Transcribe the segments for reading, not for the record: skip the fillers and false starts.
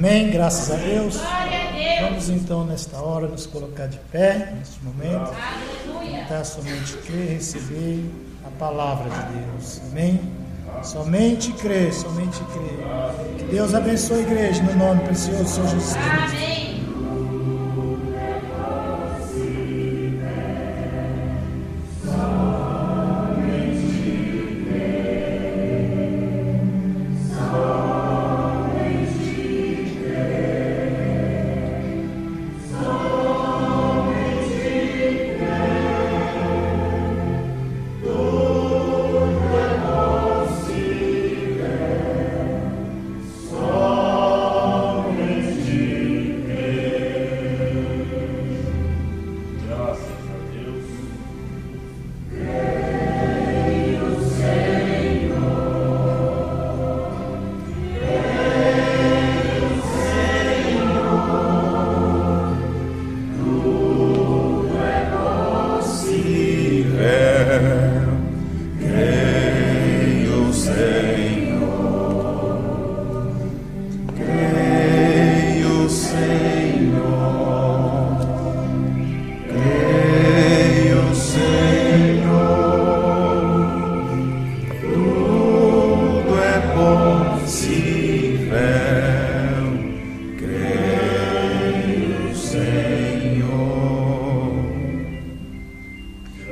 Amém, graças a Deus. Vamos então nesta hora nos colocar de pé, neste momento, tentar somente crer, receber a palavra de Deus. Amém? Somente crer, somente crer. Que Deus abençoe a igreja no nome precioso do Senhor Jesus Cristo. Amém.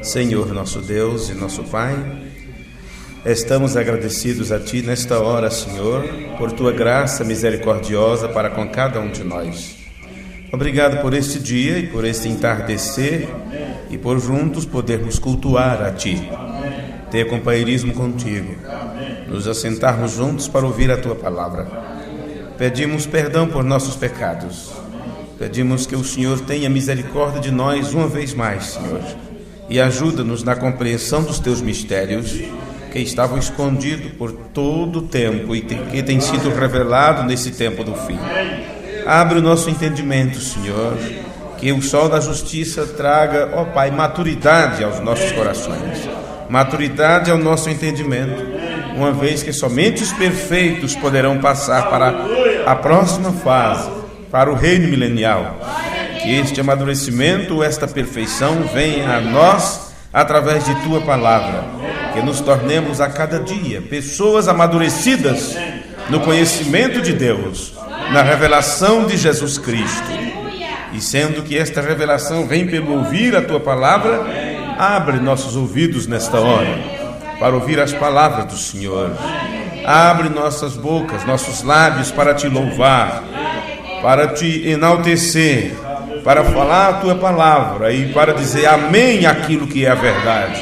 Senhor nosso Deus e nosso Pai, estamos agradecidos a Ti nesta hora, Senhor, por Tua graça misericordiosa para com cada um de nós. Obrigado por este dia e por este entardecer e por juntos podermos cultuar a Ti, ter companheirismo contigo, nos assentarmos juntos para ouvir a Tua palavra. Pedimos perdão por nossos pecados, pedimos que o Senhor tenha misericórdia de nós uma vez mais, Senhor, e ajuda-nos na compreensão dos Teus mistérios que estavam escondidos por todo o tempo e que tem sido revelado nesse tempo do fim. Abre o nosso entendimento, Senhor, que o sol da justiça traga, ó Pai, maturidade aos nossos corações, maturidade ao nosso entendimento, uma vez que somente os perfeitos poderão passar para a próxima fase, para o reino milenial. Que este amadurecimento, esta perfeição venha a nós através de Tua palavra, que nos tornemos a cada dia pessoas amadurecidas no conhecimento de Deus, na revelação de Jesus Cristo. E sendo que esta revelação vem pelo ouvir a Tua palavra, abre nossos ouvidos nesta hora para ouvir as palavras do Senhor. Abre nossas bocas, nossos lábios para Te louvar, para Te enaltecer, para falar a Tua palavra e para dizer amém àquilo que é a verdade.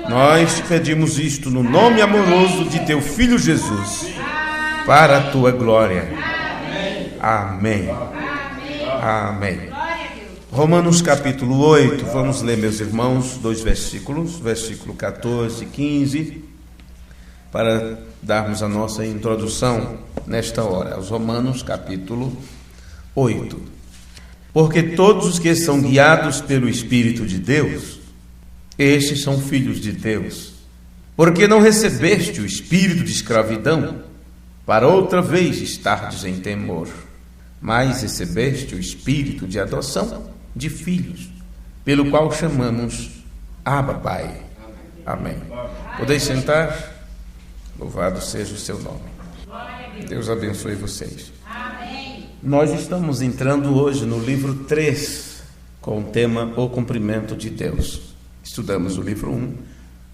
Nós Te pedimos isto no nome amoroso de Teu Filho Jesus, para a Tua glória. Amém. Amém. Romanos capítulo 8, vamos ler, meus irmãos, 2 versículos, versículo 14 e 15, para darmos a nossa introdução nesta hora, aos Romanos capítulo 8. Porque todos os que são guiados pelo Espírito de Deus, estes são filhos de Deus. Porque não recebeste o espírito de escravidão, para outra vez estardes em temor, mas recebeste o espírito de adoção de filhos, pelo qual chamamos Abba, Pai. Amém. Podeis sentar? Louvado seja o seu nome. Deus abençoe vocês. Nós estamos entrando hoje no livro 3, com o tema O Cumprimento de Deus. Estudamos o livro 1,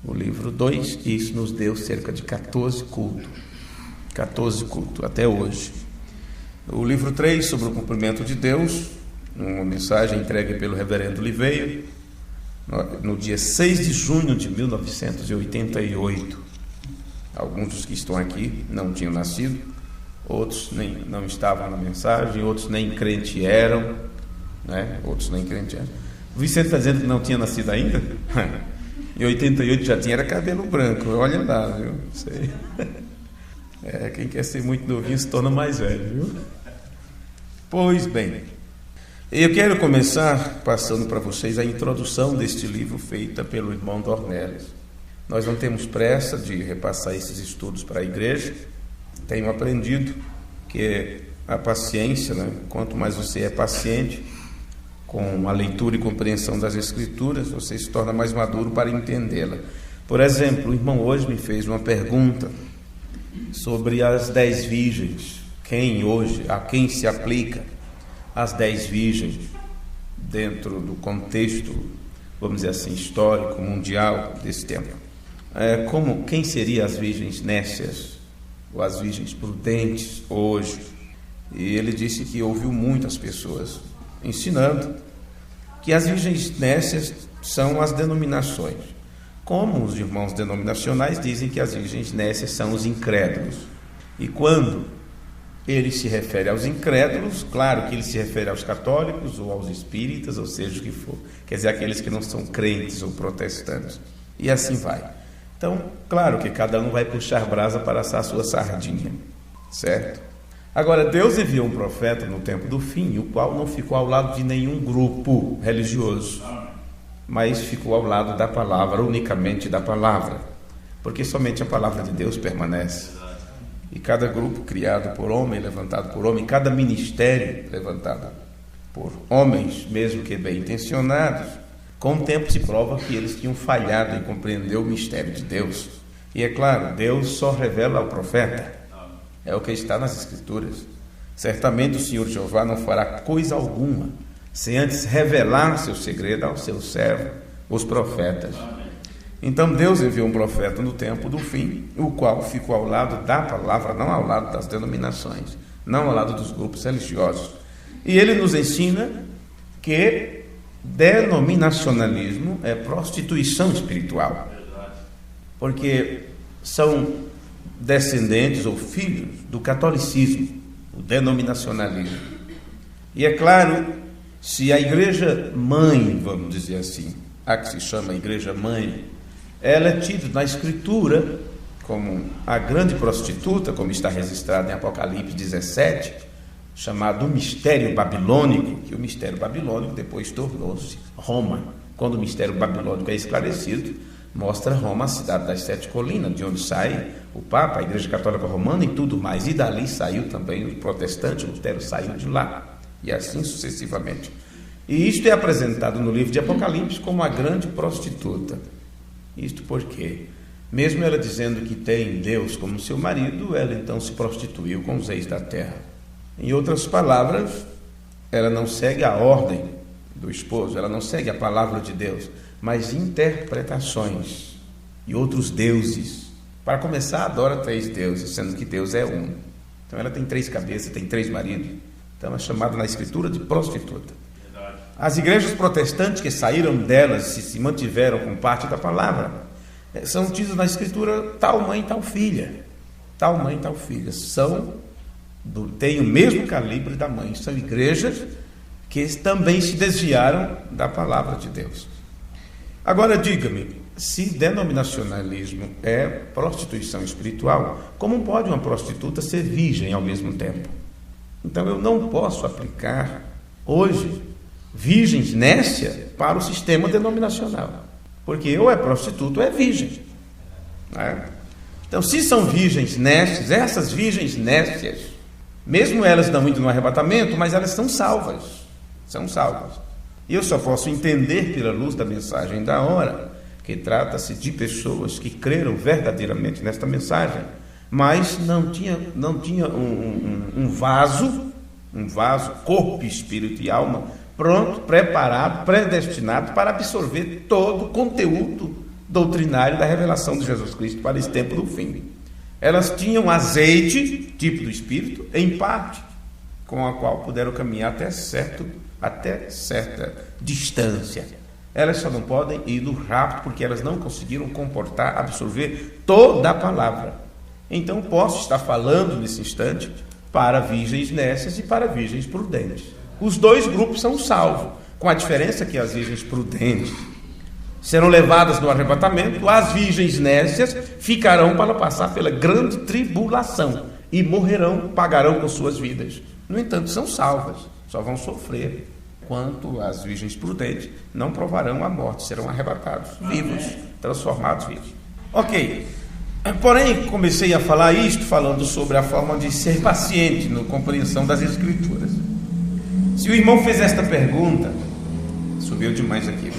o livro 2, e isso nos deu cerca de 14 cultos até hoje. O livro 3, sobre o cumprimento de Deus, uma mensagem entregue pelo reverendo Oliveira, no dia 6 de junho de 1988. Alguns dos que estão aqui não tinham nascido, outros não estavam na mensagem, outros nem crente eram, né? O Vicente está dizendo que não tinha nascido ainda? Em 88 já tinha, era cabelo branco, olha lá, viu? Sei. Quem quer ser muito novinho se torna mais velho, viu? Pois bem, eu quero começar passando para vocês a introdução deste livro feita pelo irmão Dornelles. Nós não temos pressa de repassar esses estudos para a igreja. Tenho aprendido que a paciência, né? Quanto mais você é paciente com a leitura e compreensão das Escrituras, você se torna mais maduro para entendê-la. Por exemplo, o irmão hoje me fez uma pergunta sobre as 10 virgens. A quem se aplica as 10 virgens dentro do contexto, vamos dizer assim, histórico, mundial desse tempo? Quem seriam as virgens nécias ou as virgens prudentes hoje? E ele disse que ouviu muitas pessoas ensinando que as virgens nécias são as denominações. Como os irmãos denominacionais dizem que as virgens nécias são os incrédulos. E quando ele se refere aos incrédulos, claro que ele se refere aos católicos ou aos espíritas, ou seja o que for. Quer dizer, aqueles que não são crentes ou protestantes. E assim vai. Então, claro que cada um vai puxar brasa para assar a sua sardinha, certo? Agora, Deus enviou um profeta no tempo do fim, o qual não ficou ao lado de nenhum grupo religioso, mas ficou ao lado da palavra, unicamente da palavra, porque somente a palavra de Deus permanece. E cada grupo criado por homem, levantado por homem, cada ministério levantado por homens, mesmo que bem intencionados, com o tempo se prova que eles tinham falhado em compreender o mistério de Deus. E é claro, Deus só revela ao profeta. É o que está nas Escrituras. Certamente o Senhor Jeová não fará coisa alguma sem antes revelar seu segredo ao seu servo, os profetas. Então Deus enviou um profeta no tempo do fim, o qual ficou ao lado da palavra, não ao lado das denominações, não ao lado dos grupos religiosos. E ele nos ensina que denominacionalismo é prostituição espiritual, porque são descendentes ou filhos do catolicismo, o denominacionalismo. E é claro, se a igreja mãe, vamos dizer assim, a que se chama igreja mãe, ela é tida na Escritura como a grande prostituta, como está registrado em Apocalipse 17, chamado mistério babilônico, que o mistério babilônico depois tornou-se Roma. Quando o mistério babilônico é esclarecido, mostra Roma, a cidade das 7 colinas, de onde sai o Papa, a Igreja Católica Romana e tudo mais. E dali saiu também o protestante, Lutero saiu de lá, e assim sucessivamente. E isto é apresentado no livro de Apocalipse como a grande prostituta. Isto porque, mesmo ela dizendo que tem Deus como seu marido, ela então se prostituiu com os reis da terra. Em outras palavras, ela não segue a ordem do esposo, ela não segue a palavra de Deus, mas interpretações e outros deuses. Para começar, adora 3 deuses, sendo que Deus é um. Então ela tem 3 cabeças, tem 3 maridos. Então é chamada na Escritura de prostituta. As igrejas protestantes que saíram delas e se mantiveram com parte da palavra, são tidas na Escritura tal mãe, tal filha. Tal mãe, tal filha. Têm o mesmo calibre da mãe. São igrejas que também se desviaram da palavra de Deus. Agora diga-me, se denominacionalismo é prostituição espiritual, como pode uma prostituta ser virgem ao mesmo tempo? Então eu não posso aplicar hoje virgens nécia para o sistema denominacional, porque ou é prostituta ou é virgem, né? Então, se são virgens nécias, essas virgens nécias, mesmo elas não indo no arrebatamento, mas elas são salvas. E eu só posso entender pela luz da mensagem da hora que trata-se de pessoas que creram verdadeiramente nesta mensagem, mas não tinha um vaso, corpo, espírito e alma, pronto, preparado, predestinado para absorver todo o conteúdo doutrinário da revelação de Jesus Cristo para esse tempo do fim. Elas tinham azeite, tipo do Espírito, em parte, com a qual puderam caminhar até certa distância. Elas só não podem ir no rápido porque elas não conseguiram absorver toda a palavra. Então posso estar falando nesse instante para virgens nécias e para virgens prudentes. Os 2 grupos são salvos, com a diferença que as virgens prudentes serão levadas no arrebatamento, as virgens nécias ficarão para passar pela grande tribulação e morrerão, pagarão com suas vidas. No entanto, são salvas, só vão sofrer, enquanto as virgens prudentes não provarão a morte, serão arrebatados, vivos, transformados vivos. Ok, Porém, comecei a falar isto falando sobre a forma de ser paciente na compreensão das Escrituras. Se o irmão fez esta pergunta, subiu demais aqui.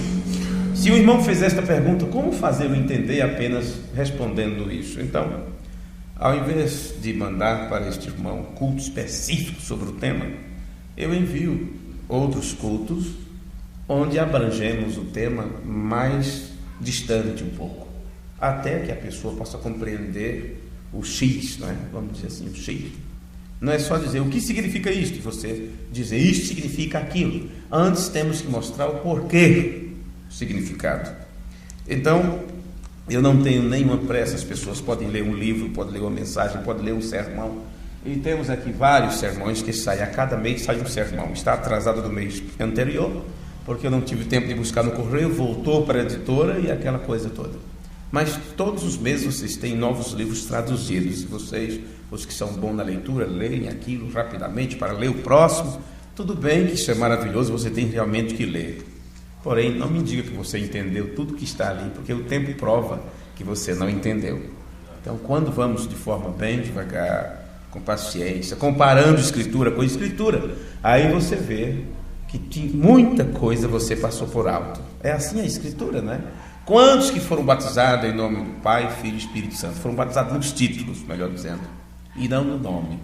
Se o irmão fez esta pergunta, como fazê-lo entender apenas respondendo isso? Então, ao invés de mandar para este irmão culto específico sobre o tema, eu envio outros cultos onde abrangemos o tema mais distante um pouco, até que a pessoa possa compreender o X, não é? Vamos dizer assim, o X. Não é só dizer o que significa isto, e você dizer isto significa aquilo. Antes temos que mostrar o porquê, o significado. Então, eu não tenho nenhuma pressa, as pessoas podem ler um livro, podem ler uma mensagem, podem ler um sermão. E temos aqui vários sermões que saem, a cada mês sai um sermão. Está atrasado do mês anterior, porque eu não tive tempo de buscar no correio, voltou para a editora e aquela coisa toda. Mas todos os meses vocês têm novos livros traduzidos. E vocês, os que são bons na leitura, leem aquilo rapidamente para ler o próximo. Tudo bem que isso é maravilhoso, você tem realmente que ler. Porém, não me diga que você entendeu tudo que está ali, porque o tempo prova que você não entendeu. Então, quando vamos de forma bem devagar, com paciência, comparando Escritura com Escritura, aí você vê que muita coisa você passou por alto. É assim a Escritura, né? Quantos que foram batizados em nome do Pai, Filho e Espírito Santo? Foram batizados nos títulos, melhor dizendo, e não no nome.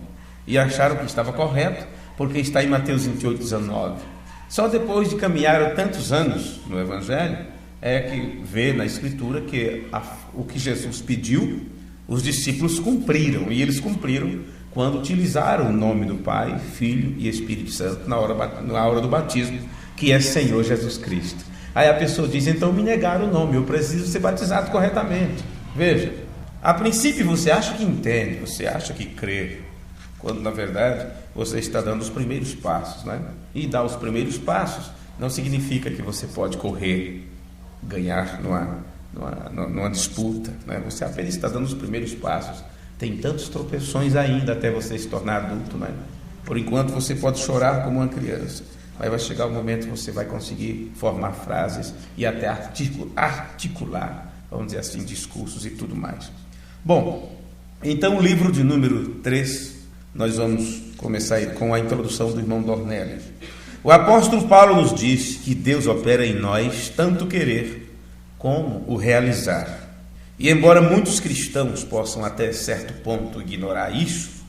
E acharam que estava correto, porque está em Mateus 28, 19. Só depois de caminhar tantos anos no Evangelho, é que vê na Escritura que o que Jesus pediu, os discípulos cumpriram. E eles cumpriram quando utilizaram o nome do Pai, Filho e Espírito Santo na hora do batismo, que é Senhor Jesus Cristo. Aí a pessoa diz, então me negaram o nome, eu preciso ser batizado corretamente. Veja, a princípio você acha que entende, você acha que crê, quando na verdade você está dando os primeiros passos, né? E dar os primeiros passos não significa que você pode correr, ganhar numa disputa, né? Você apenas está dando os primeiros passos. Tem tantos tropeções ainda até você se tornar adulto, né? Por enquanto você pode chorar como uma criança, mas vai chegar o momento que você vai conseguir formar frases e até articular, vamos dizer assim, discursos e tudo mais. Bom, então o livro de número 3, nós vamos começar com a introdução do irmão Dornelles. O apóstolo Paulo nos diz que Deus opera em nós tanto querer como o realizar. E embora muitos cristãos possam até certo ponto ignorar isso,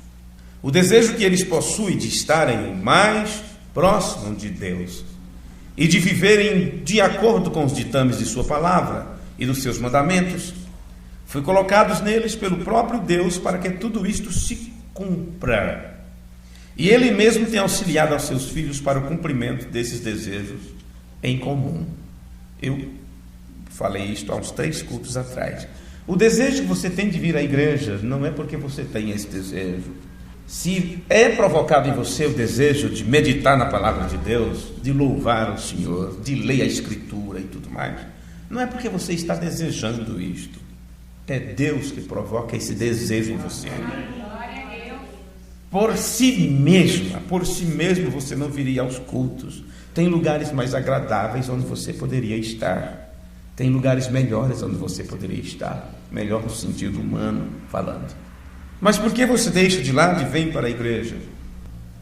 o desejo que eles possuem de estarem o mais próximo de Deus e de viverem de acordo com os ditames de sua palavra e dos seus mandamentos, foi colocados neles pelo próprio Deus para que tudo isto se cumpra. E Ele mesmo tem auxiliado aos seus filhos para o cumprimento desses desejos em comum. Eu falei isto há uns 3 cultos atrás. O desejo que você tem de vir à igreja não é porque você tem esse desejo. Se é provocado em você o desejo de meditar na palavra de Deus, de louvar o Senhor, de ler a Escritura e tudo mais, não é porque você está desejando isto. É Deus que provoca esse desejo em você. Por si mesmo você não viria aos cultos. Tem lugares mais agradáveis onde você poderia estar. Tem lugares melhores onde você poderia estar. Melhor no sentido humano falando. Mas por que você deixa de lado e vem para a igreja?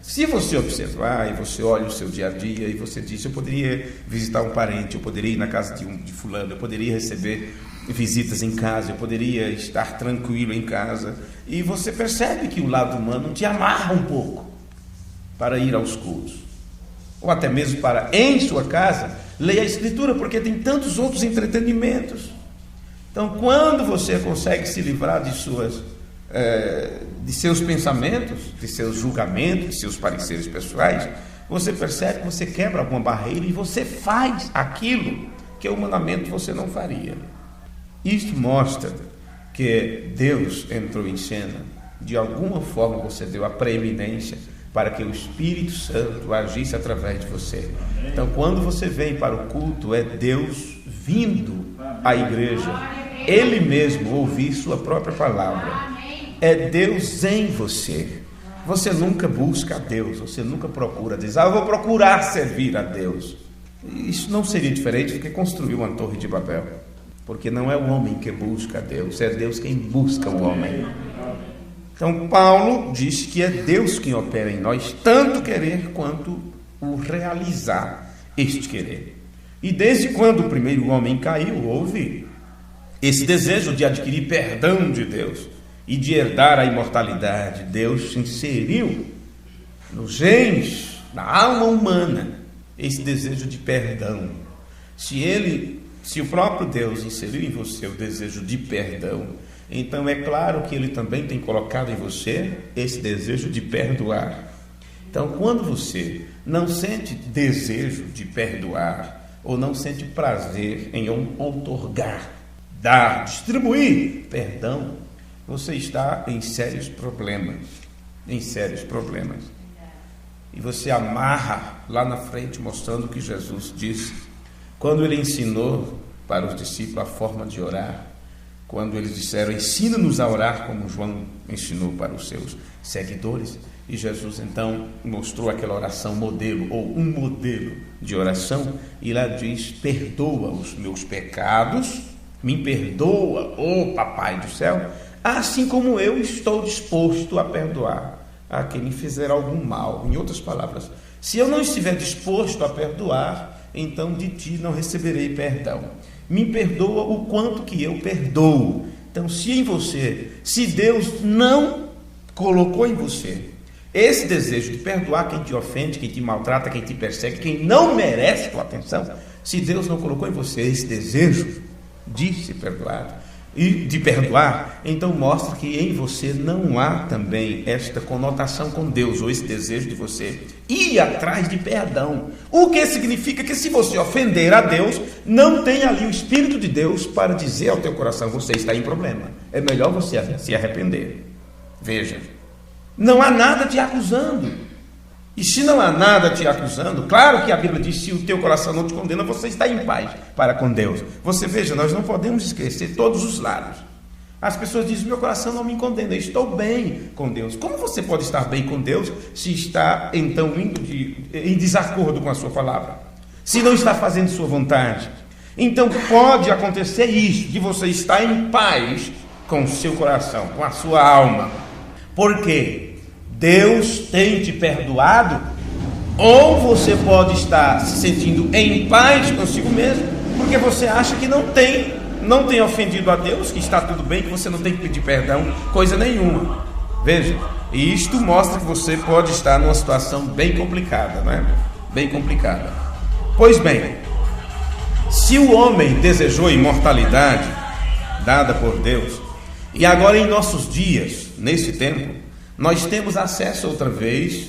Se você observar e você olha o seu dia a dia e você diz, eu poderia visitar um parente, eu poderia ir na casa de fulano, eu poderia receber visitas em casa, eu poderia estar tranquilo em casa, e você percebe que o lado humano te amarra um pouco para ir aos cultos, ou até mesmo para, em sua casa, ler a Escritura, porque tem tantos outros entretenimentos. Então, quando você consegue se livrar de seus pensamentos, de seus julgamentos, de seus pareceres pessoais, você percebe que você quebra alguma barreira e você faz aquilo que humanamente você não faria. Isto mostra que Deus entrou em cena. De alguma forma você deu a preeminência para que o Espírito Santo agisse através de você. Então, quando você vem para o culto, é Deus vindo à igreja, Ele mesmo ouvir sua própria palavra. É Deus em você. Você nunca busca a Deus, você nunca procura dizer, eu vou procurar servir a Deus. Isso não seria diferente do que construir uma torre de Babel. porque não é o homem que busca Deus, é Deus quem busca o homem. Então Paulo diz que é Deus quem opera em nós, tanto querer quanto o realizar este querer. E desde quando o primeiro homem caiu, houve esse desejo de adquirir perdão de Deus e de herdar a imortalidade. Deus inseriu nos genes, na alma humana, esse desejo de perdão. Se o próprio Deus inseriu em você o desejo de perdão, então é claro que Ele também tem colocado em você esse desejo de perdoar. Então, quando você não sente desejo de perdoar, ou não sente prazer em outorgar, dar, distribuir perdão, você está em sérios problemas. E você amarra lá na frente, mostrando o que Jesus disse, quando Ele ensinou para os discípulos a forma de orar, quando eles disseram, ensina-nos a orar como João ensinou para os seus seguidores, e Jesus então mostrou aquela oração modelo, ou um modelo de oração, e lá diz, perdoa os meus pecados, me perdoa, ó Papai do céu, assim como eu estou disposto a perdoar a quem me fizer algum mal. Em outras palavras, se eu não estiver disposto a perdoar, então de ti não receberei perdão. Me perdoa o quanto que eu perdoo. Então, se Deus não colocou em você esse desejo de perdoar quem te ofende, quem te maltrata, quem te persegue, quem não merece tua atenção, se Deus não colocou em você esse desejo de se perdoar e de perdoar, então mostra que em você não há também esta conotação com Deus, ou esse desejo de você ir atrás de perdão. O que significa que se você ofender a Deus, não tem ali o Espírito de Deus para dizer ao teu coração, você está em problema, é melhor você se arrepender. Veja, não há nada te acusando. E se não há nada te acusando, claro que a Bíblia diz, se o teu coração não te condena, você está em paz para com Deus. Você veja, nós não podemos esquecer todos os lados. As pessoas dizem, meu coração não me condena, eu estou bem com Deus. Como você pode estar bem com Deus se está então indo em desacordo com a sua palavra? Se não está fazendo sua vontade? Então pode acontecer isso, de você estar em paz com o seu coração, com a sua alma. Por quê? Deus tem te perdoado, ou você pode estar se sentindo em paz consigo mesmo, porque você acha que não tem ofendido a Deus, que está tudo bem, que você não tem que pedir perdão, coisa nenhuma. Veja, e isto mostra que você pode estar numa situação bem complicada, não é? Bem complicada. Pois bem, se o homem desejou imortalidade dada por Deus, e agora em nossos dias, nesse tempo, nós temos acesso outra vez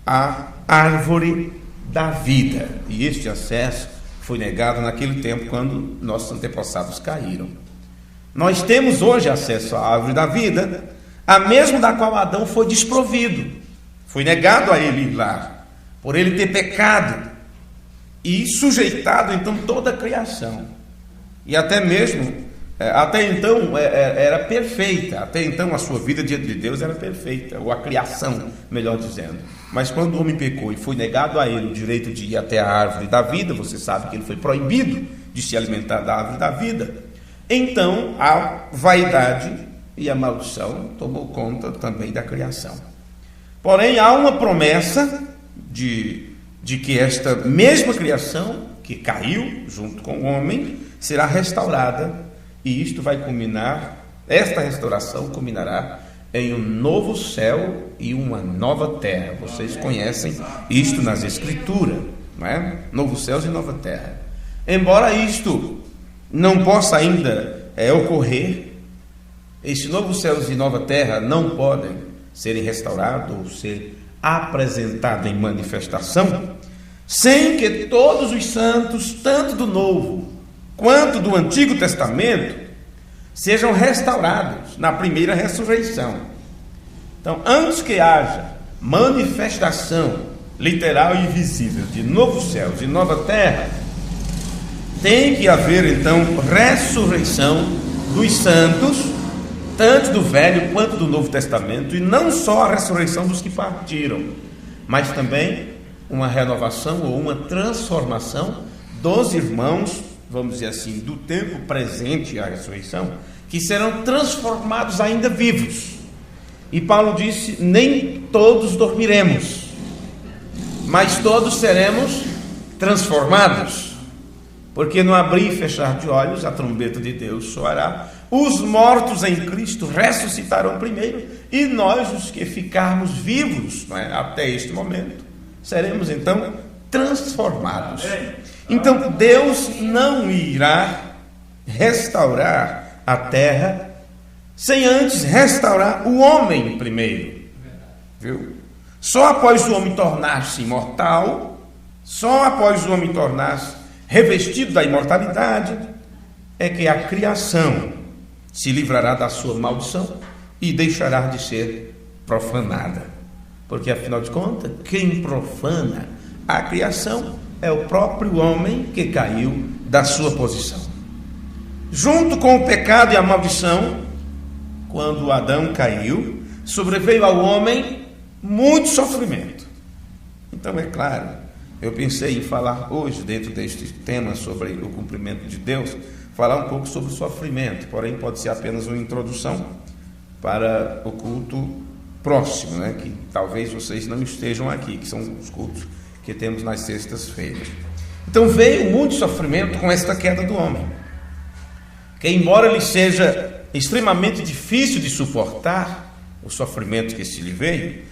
à árvore da vida. E este acesso foi negado naquele tempo quando nossos antepassados caíram. Nós temos hoje acesso à árvore da vida, a mesma da qual Adão foi desprovido. Foi negado a ele ir lá, por ele ter pecado e sujeitado então toda a criação. E até mesmo... até então era perfeita, até então a sua vida diante de Deus era perfeita, ou a criação, melhor dizendo. Mas quando o homem pecou e foi negado a ele o direito de ir até a árvore da vida, você sabe que ele foi proibido de se alimentar da árvore da vida, então a vaidade e a maldição tomou conta também da criação. Porém, há uma promessa de que esta mesma criação que caiu junto com o homem será restaurada. E isto vai culminar, esta restauração culminará em um novo céu e uma nova terra. Vocês conhecem isto nas Escrituras, não é? Novos céus e nova terra. Embora isto não possa ainda ocorrer, estes novos céus e nova terra não podem serem restaurados ou ser apresentados em manifestação, sem que todos os santos, tanto do Novo quanto do Antigo Testamento, sejam restaurados na primeira ressurreição. Então, antes que haja manifestação literal e visível de novos céus e nova terra, tem que haver então ressurreição dos santos, tanto do Velho quanto do Novo Testamento, e não só a ressurreição dos que partiram, mas também uma renovação ou uma transformação dos irmãos vamos dizer assim, do tempo presente à ressurreição, que serão transformados ainda vivos. E Paulo disse: nem todos dormiremos, mas todos seremos transformados, porque no abrir e fechar de olhos a trombeta de Deus soará, os mortos em Cristo ressuscitarão primeiro, e nós, os que ficarmos vivos, não é, até este momento, seremos então transformados. Então Deus não irá restaurar a terra sem antes restaurar o homem primeiro, viu? Só após o homem tornar-se imortal, só após o homem tornar-se revestido da imortalidade, é que a criação se livrará da sua maldição e deixará de ser profanada. Porque, afinal de contas, quem profana a criação é o próprio homem que caiu da sua posição. Junto com o pecado e a maldição, quando Adão caiu, sobreveio ao homem muito sofrimento. Então, é claro, eu pensei em falar hoje, dentro deste tema sobre o cumprimento de Deus, falar um pouco sobre o sofrimento, porém pode ser apenas uma introdução para o culto próximo, né? Que talvez vocês não estejam aqui, que são os cultos que temos nas sextas-feiras. Então veio muito sofrimento com esta queda do homem, que embora ele seja extremamente difícil de suportar, o sofrimento que se lhe veio,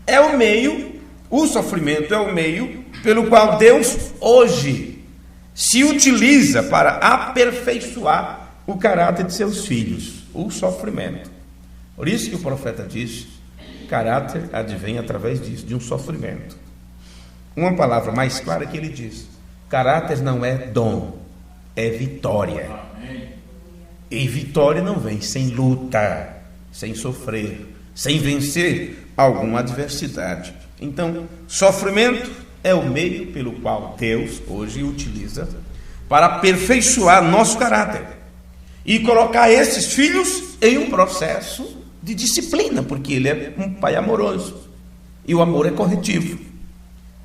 é o meio, o sofrimento é o meio pelo qual Deus hoje se utiliza para aperfeiçoar o caráter de seus filhos, o sofrimento. Por isso que o profeta diz: caráter advém através disso, de um sofrimento. Uma palavra mais clara que ele diz: caráter não é dom, é vitória. E vitória não vem sem luta, sem sofrer, sem vencer alguma adversidade. Então, sofrimento é o meio pelo qual Deus hoje utiliza para aperfeiçoar nosso caráter e colocar esses filhos em um processo de disciplina, porque ele é um pai amoroso e o amor é corretivo.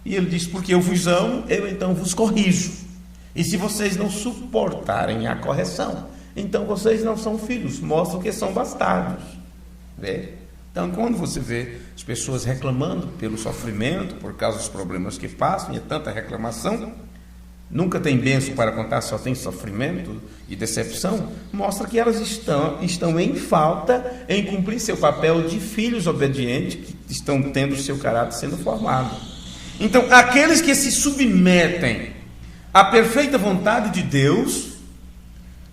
E ele diz: porque eu vos amo, eu então vos corrijo. E se vocês não suportarem a correção, então vocês não são filhos, mostram que são bastardos. Vê? Então, quando você vê as pessoas reclamando pelo sofrimento, por causa dos problemas que passam, e é tanta reclamação, nunca tem bênção para contar, só tem sofrimento e decepção, mostra que elas estão em falta em cumprir seu papel de filhos obedientes, que estão tendo seu caráter sendo formado. Então, aqueles que se submetem à perfeita vontade de Deus,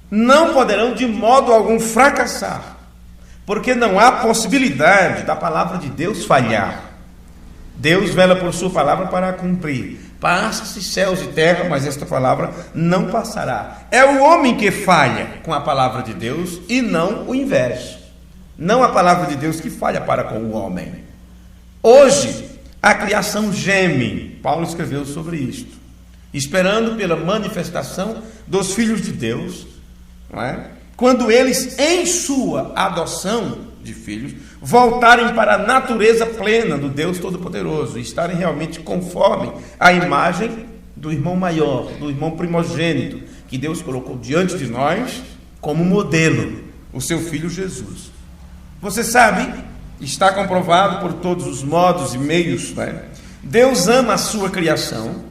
não poderão de modo algum fracassar, porque não há possibilidade da palavra de Deus falhar. Deus vela por sua palavra para a cumprir. Passa-se céus e terra, mas esta palavra não passará. É o homem que falha com a palavra de Deus e não o inverso. Não a palavra de Deus que falha para com o homem. Hoje, a criação geme. Paulo escreveu sobre isto, esperando pela manifestação dos filhos de Deus, não é? Quando eles, em sua adoção de filhos, voltarem para a natureza plena do Deus Todo-Poderoso e estarem realmente conforme a imagem do irmão maior, do irmão primogênito, que Deus colocou diante de nós como modelo, o seu Filho Jesus. Você sabe, está comprovado por todos os modos e meios, né? Deus ama a sua criação,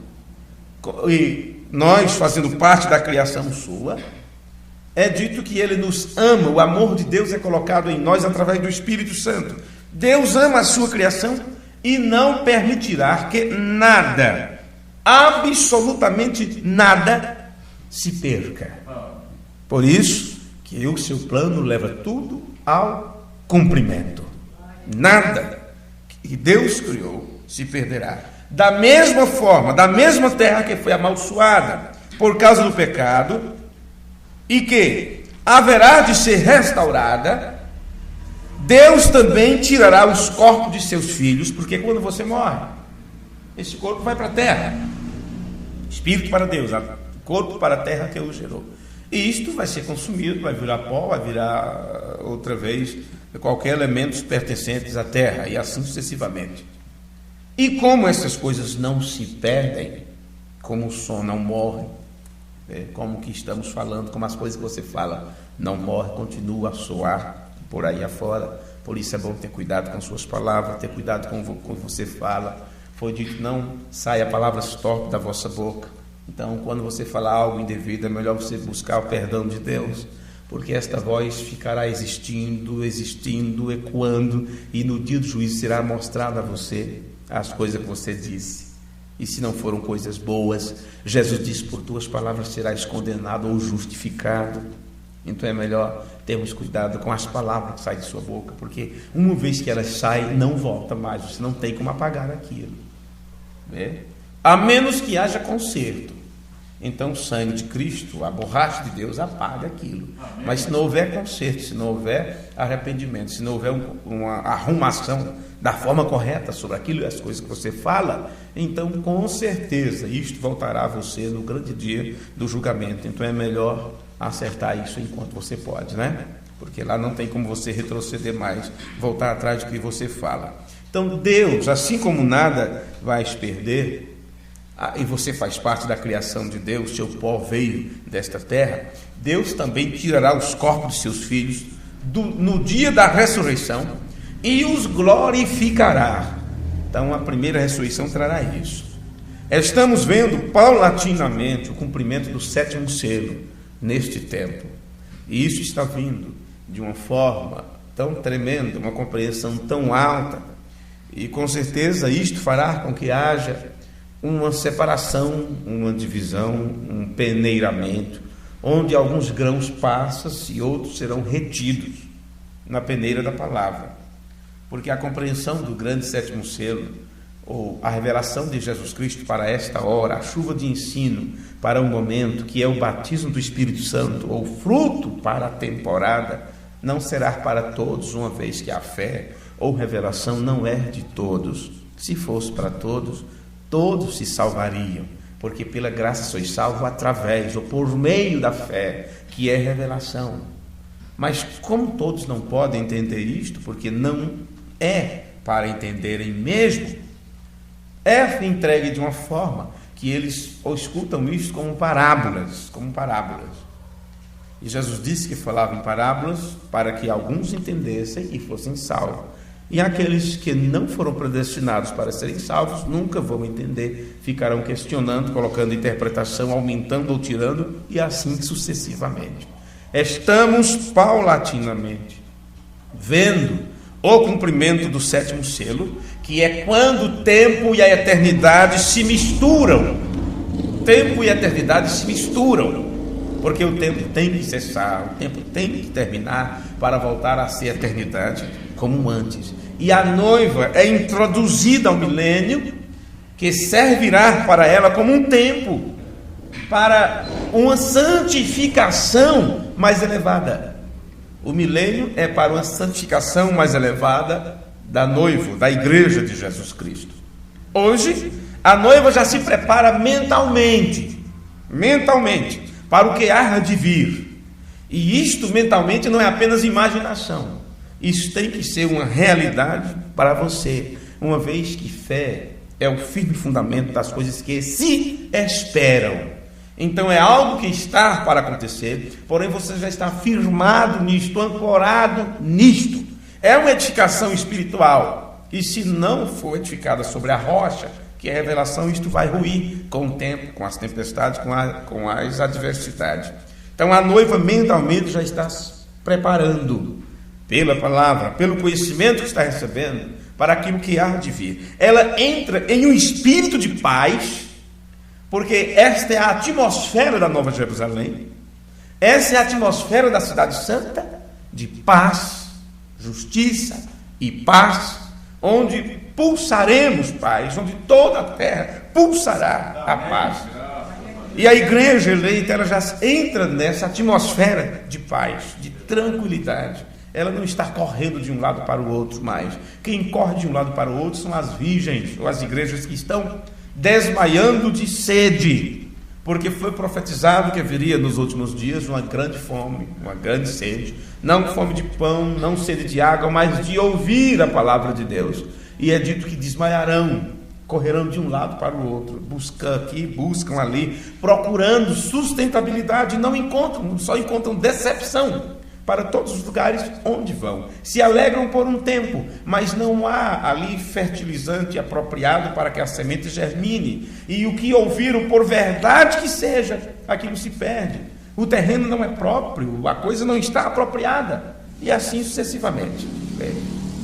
e nós, fazendo parte da criação sua, é dito que Ele nos ama. O amor de Deus é colocado em nós através do Espírito Santo. Deus ama a sua criação e não permitirá que nada, absolutamente nada, se perca. Por isso que o seu plano leva tudo ao cumprimento. Nada que Deus criou se perderá. Da mesma forma, da mesma terra que foi amaldiçoada por causa do pecado, e que haverá de ser restaurada, Deus também tirará os corpos de seus filhos, porque quando você morre, esse corpo vai para a terra, espírito para Deus, corpo para a terra que o gerou, e isto vai ser consumido, vai virar pó, vai virar outra vez qualquer elemento pertencentes à terra, e assim sucessivamente. E como essas coisas não se perdem, como o som não morre, como que estamos falando, como as coisas que você fala não morrem, continua a soar por aí afora. Por isso é bom ter cuidado com suas palavras, ter cuidado com o que você fala. Foi dito, não saia palavras torpes da vossa boca. Então, quando você falar algo indevido, é melhor você buscar o perdão de Deus, porque esta voz ficará existindo, ecoando, e no dia do juízo será mostrada a você as coisas que você disse. E se não foram coisas boas, Jesus disse, por tuas palavras serás condenado ou justificado. Então é melhor termos cuidado com as palavras que saem de sua boca, porque uma vez que elas saem, não volta mais, você não tem como apagar aquilo, a menos que haja conserto. Então o sangue de Cristo, a borracha de Deus, apaga aquilo. Mas se não houver conserto, se não houver arrependimento, se não houver uma arrumação da forma correta sobre aquilo e as coisas que você fala, então com certeza isto voltará a você no grande dia do julgamento. Então é melhor acertar isso enquanto você pode, Porque lá não tem como você retroceder mais, voltar atrás do que você fala. Então Deus, assim como nada vai se perder, e você faz parte da criação de Deus, seu pó veio desta terra, Deus também tirará os corpos de seus filhos no dia da ressurreição e os glorificará. Então a primeira ressurreição trará isso. Estamos vendo paulatinamente o cumprimento do 7º selo neste tempo, e isso está vindo de uma forma tão tremenda, uma compreensão tão alta, e com certeza isto fará com que haja uma separação, uma divisão, um peneiramento, onde alguns grãos passam e outros serão retidos na peneira da palavra, porque a compreensão do grande 7º selo, ou a revelação de Jesus Cristo para esta hora, a chuva de ensino para o momento, que é o batismo do Espírito Santo, ou fruto para a temporada, não será para todos, uma vez que a fé ou revelação não é de todos. Se fosse para todos, todos se salvariam, porque pela graça sois salvos através ou por meio da fé, que é revelação. Mas como todos não podem entender isto, porque não é para entenderem mesmo, é entregue de uma forma que eles ou escutam isto como parábolas. E Jesus disse que falava em parábolas para que alguns entendessem e fossem salvos. E aqueles que não foram predestinados para serem salvos nunca vão entender, ficarão questionando, colocando interpretação, aumentando ou tirando, e assim sucessivamente. Estamos paulatinamente vendo o cumprimento do 7º selo, que é quando o tempo e a eternidade se misturam. O tempo e a eternidade se misturam, porque o tempo tem que cessar, o tempo tem que terminar para voltar a ser eternidade como antes. E a noiva é introduzida ao milênio, que servirá para ela como um tempo para uma santificação mais elevada. O milênio é para uma santificação mais elevada da noiva, da igreja de Jesus Cristo. Hoje, a noiva já se prepara mentalmente, para o que há de vir. E isto mentalmente não é apenas imaginação. Isso tem que ser uma realidade para você, uma vez que fé é o firme fundamento das coisas que se esperam. Então é algo que está para acontecer, porém você já está firmado nisto, ancorado nisto. É uma edificação espiritual, e se não for edificada sobre a rocha, que é a revelação, isto vai ruir com o tempo, com as tempestades, com as adversidades. Então a noiva mentalmente já está se preparando pela palavra, pelo conhecimento que está recebendo, para aquilo que há de vir. Ela entra em um espírito de paz, porque esta é a atmosfera da Nova Jerusalém, essa é a atmosfera da Cidade Santa, de paz, justiça e paz, onde pulsaremos paz, onde toda a terra pulsará a paz. E a igreja eleita, ela já entra nessa atmosfera de paz, de tranquilidade. Ela não está correndo de um lado para o outro mais. Quem corre de um lado para o outro são as virgens, ou as igrejas que estão desmaiando de sede, porque foi profetizado que haveria nos últimos dias uma grande fome, uma grande sede, não fome de pão, não sede de água, mas de ouvir a palavra de Deus. E é dito que desmaiarão correrão de um lado para o outro, buscam aqui, buscam ali, procurando sustentabilidade, não encontram, só encontram decepção para todos os lugares onde vão. Se alegram por um tempo, mas não há ali fertilizante apropriado para que a semente germine. E o que ouviram, por verdade que seja, aquilo se perde. O terreno não é próprio, a coisa não está apropriada, e assim sucessivamente.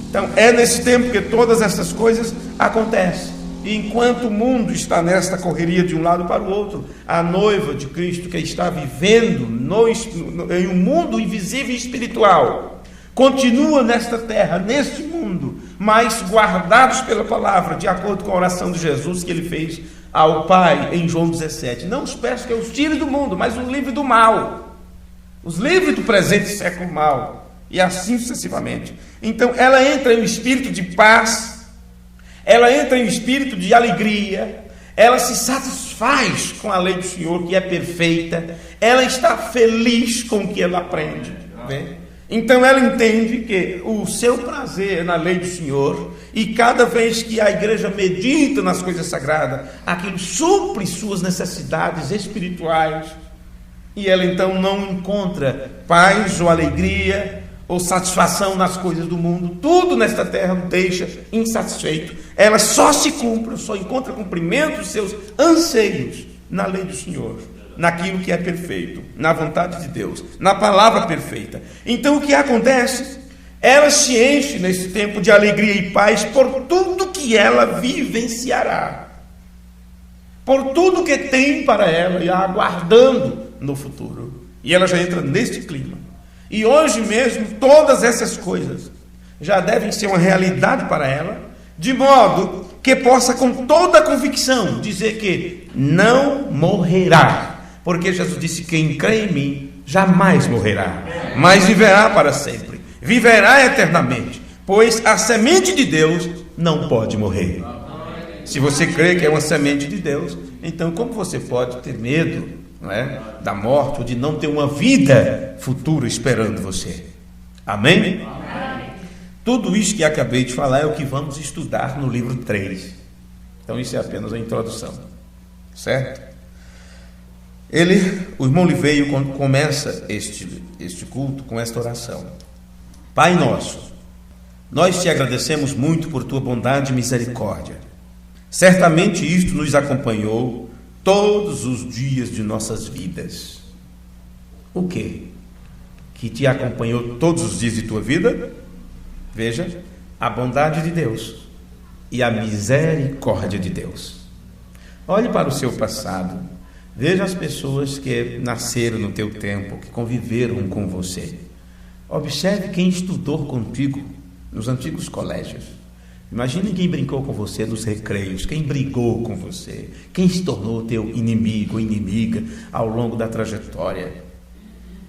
Então, é nesse tempo que todas essas coisas acontecem. E enquanto o mundo está nesta correria de um lado para o outro, a noiva de Cristo, que está vivendo em um mundo invisível e espiritual, continua nesta terra, neste mundo, mas guardados pela palavra, de acordo com a oração de Jesus que ele fez ao Pai em João 17. Não os peço que eu os tire do mundo, mas os livre do mal, os livre do presente século mal, e assim sucessivamente. Então ela entra em um espírito de paz, ela entra em um espírito de alegria, ela se satisfaz com a lei do Senhor, que é perfeita, ela está feliz com o que ela aprende. Então ela entende que o seu prazer é na lei do Senhor, e cada vez que a igreja medita nas coisas sagradas, aquilo supre suas necessidades espirituais, e ela então não encontra paz ou alegria ou satisfação nas coisas do mundo. Tudo nesta terra o deixa insatisfeito. Ela só encontra cumprimento dos seus anseios na lei do Senhor, naquilo que é perfeito, na vontade de Deus, na palavra perfeita. Então o que acontece? Ela se enche nesse tempo de alegria e paz por tudo que ela vivenciará, por tudo que tem para ela e a aguardando no futuro. E ela já entra neste clima. E hoje mesmo todas essas coisas já devem ser uma realidade para ela, de modo que possa com toda a convicção dizer que não morrerá, porque Jesus disse: quem crê em mim jamais morrerá, mas viverá para sempre, viverá eternamente, pois a semente de Deus não pode morrer. Se você crê que é uma semente de Deus, então como você pode ter medo, não é, da morte, ou de não ter uma vida futura esperando você? Amém? Amém? Tudo isso que acabei de falar é o que vamos estudar no livro 3. Então isso é apenas a introdução, certo? O irmão Liveio começa este culto com esta oração: Pai nosso, nós te agradecemos muito por tua bondade e misericórdia. Certamente isto nos acompanhou todos os dias de nossas vidas. O quê? Que te acompanhou todos os dias de tua vida? Veja, a bondade de Deus e a misericórdia de Deus. Olhe para o seu passado, veja as pessoas que nasceram no teu tempo, que conviveram com você. Observe quem estudou contigo nos antigos colégios. Imagine quem brincou com você nos recreios, quem brigou com você, quem se tornou teu inimigo ou inimiga ao longo da trajetória,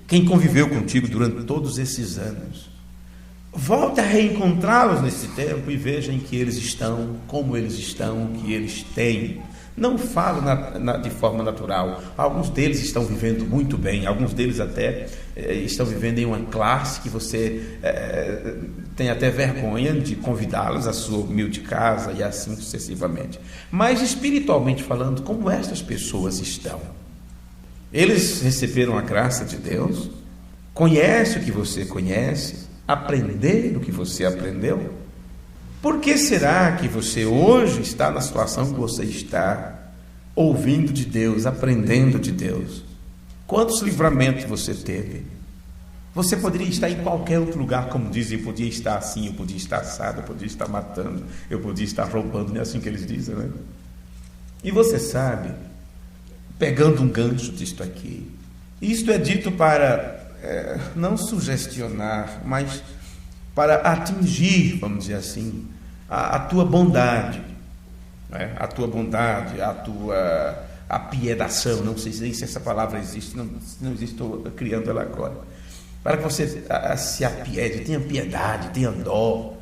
quem conviveu contigo durante todos esses anos. Volte a reencontrá-los nesse tempo e veja em que eles estão, como eles estão, o que eles têm. Não falo de forma natural. Alguns deles estão vivendo muito bem, alguns deles até estão vivendo em uma classe que você tem até vergonha de convidá-los à sua humilde casa e assim sucessivamente. Mas espiritualmente falando, como estas pessoas estão? Eles receberam a graça de Deus? Conhecem o que você conhece? Aprenderam o que você aprendeu? Por que será que você hoje está na situação que você está, ouvindo de Deus, aprendendo de Deus? Quantos livramentos você teve? Você poderia estar em qualquer outro lugar, como dizem, eu podia estar assim, eu podia estar assado, eu podia estar matando, eu podia estar roubando, não é assim que eles dizem, né? E você sabe, pegando um gancho disto aqui, isto é dito para não sugestionar, mas para atingir, vamos dizer assim, a tua bondade, né? A tua bondade, a tua apiedação, não sei se essa palavra existe, não existe, estou criando ela agora, para que você se apiede, tenha piedade, tenha dó,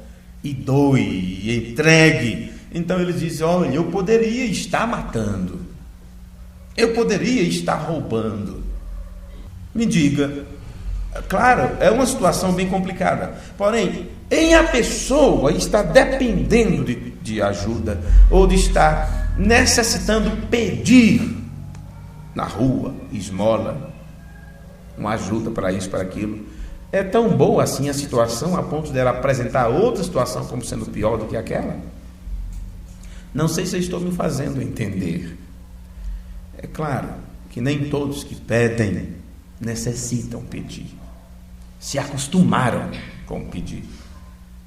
e doe, e entregue. Então ele diz: olha, eu poderia estar matando, eu poderia estar roubando. Me diga. Claro, é uma situação bem complicada, porém, em a pessoa estar dependendo de ajuda, ou de estar necessitando pedir na rua, esmola, uma ajuda para isso, para aquilo, é tão boa assim a situação a ponto dela apresentar outra situação como sendo pior do que aquela? Não sei se eu estou me fazendo entender. É claro que nem todos que pedem necessitam pedir, se acostumaram com pedir.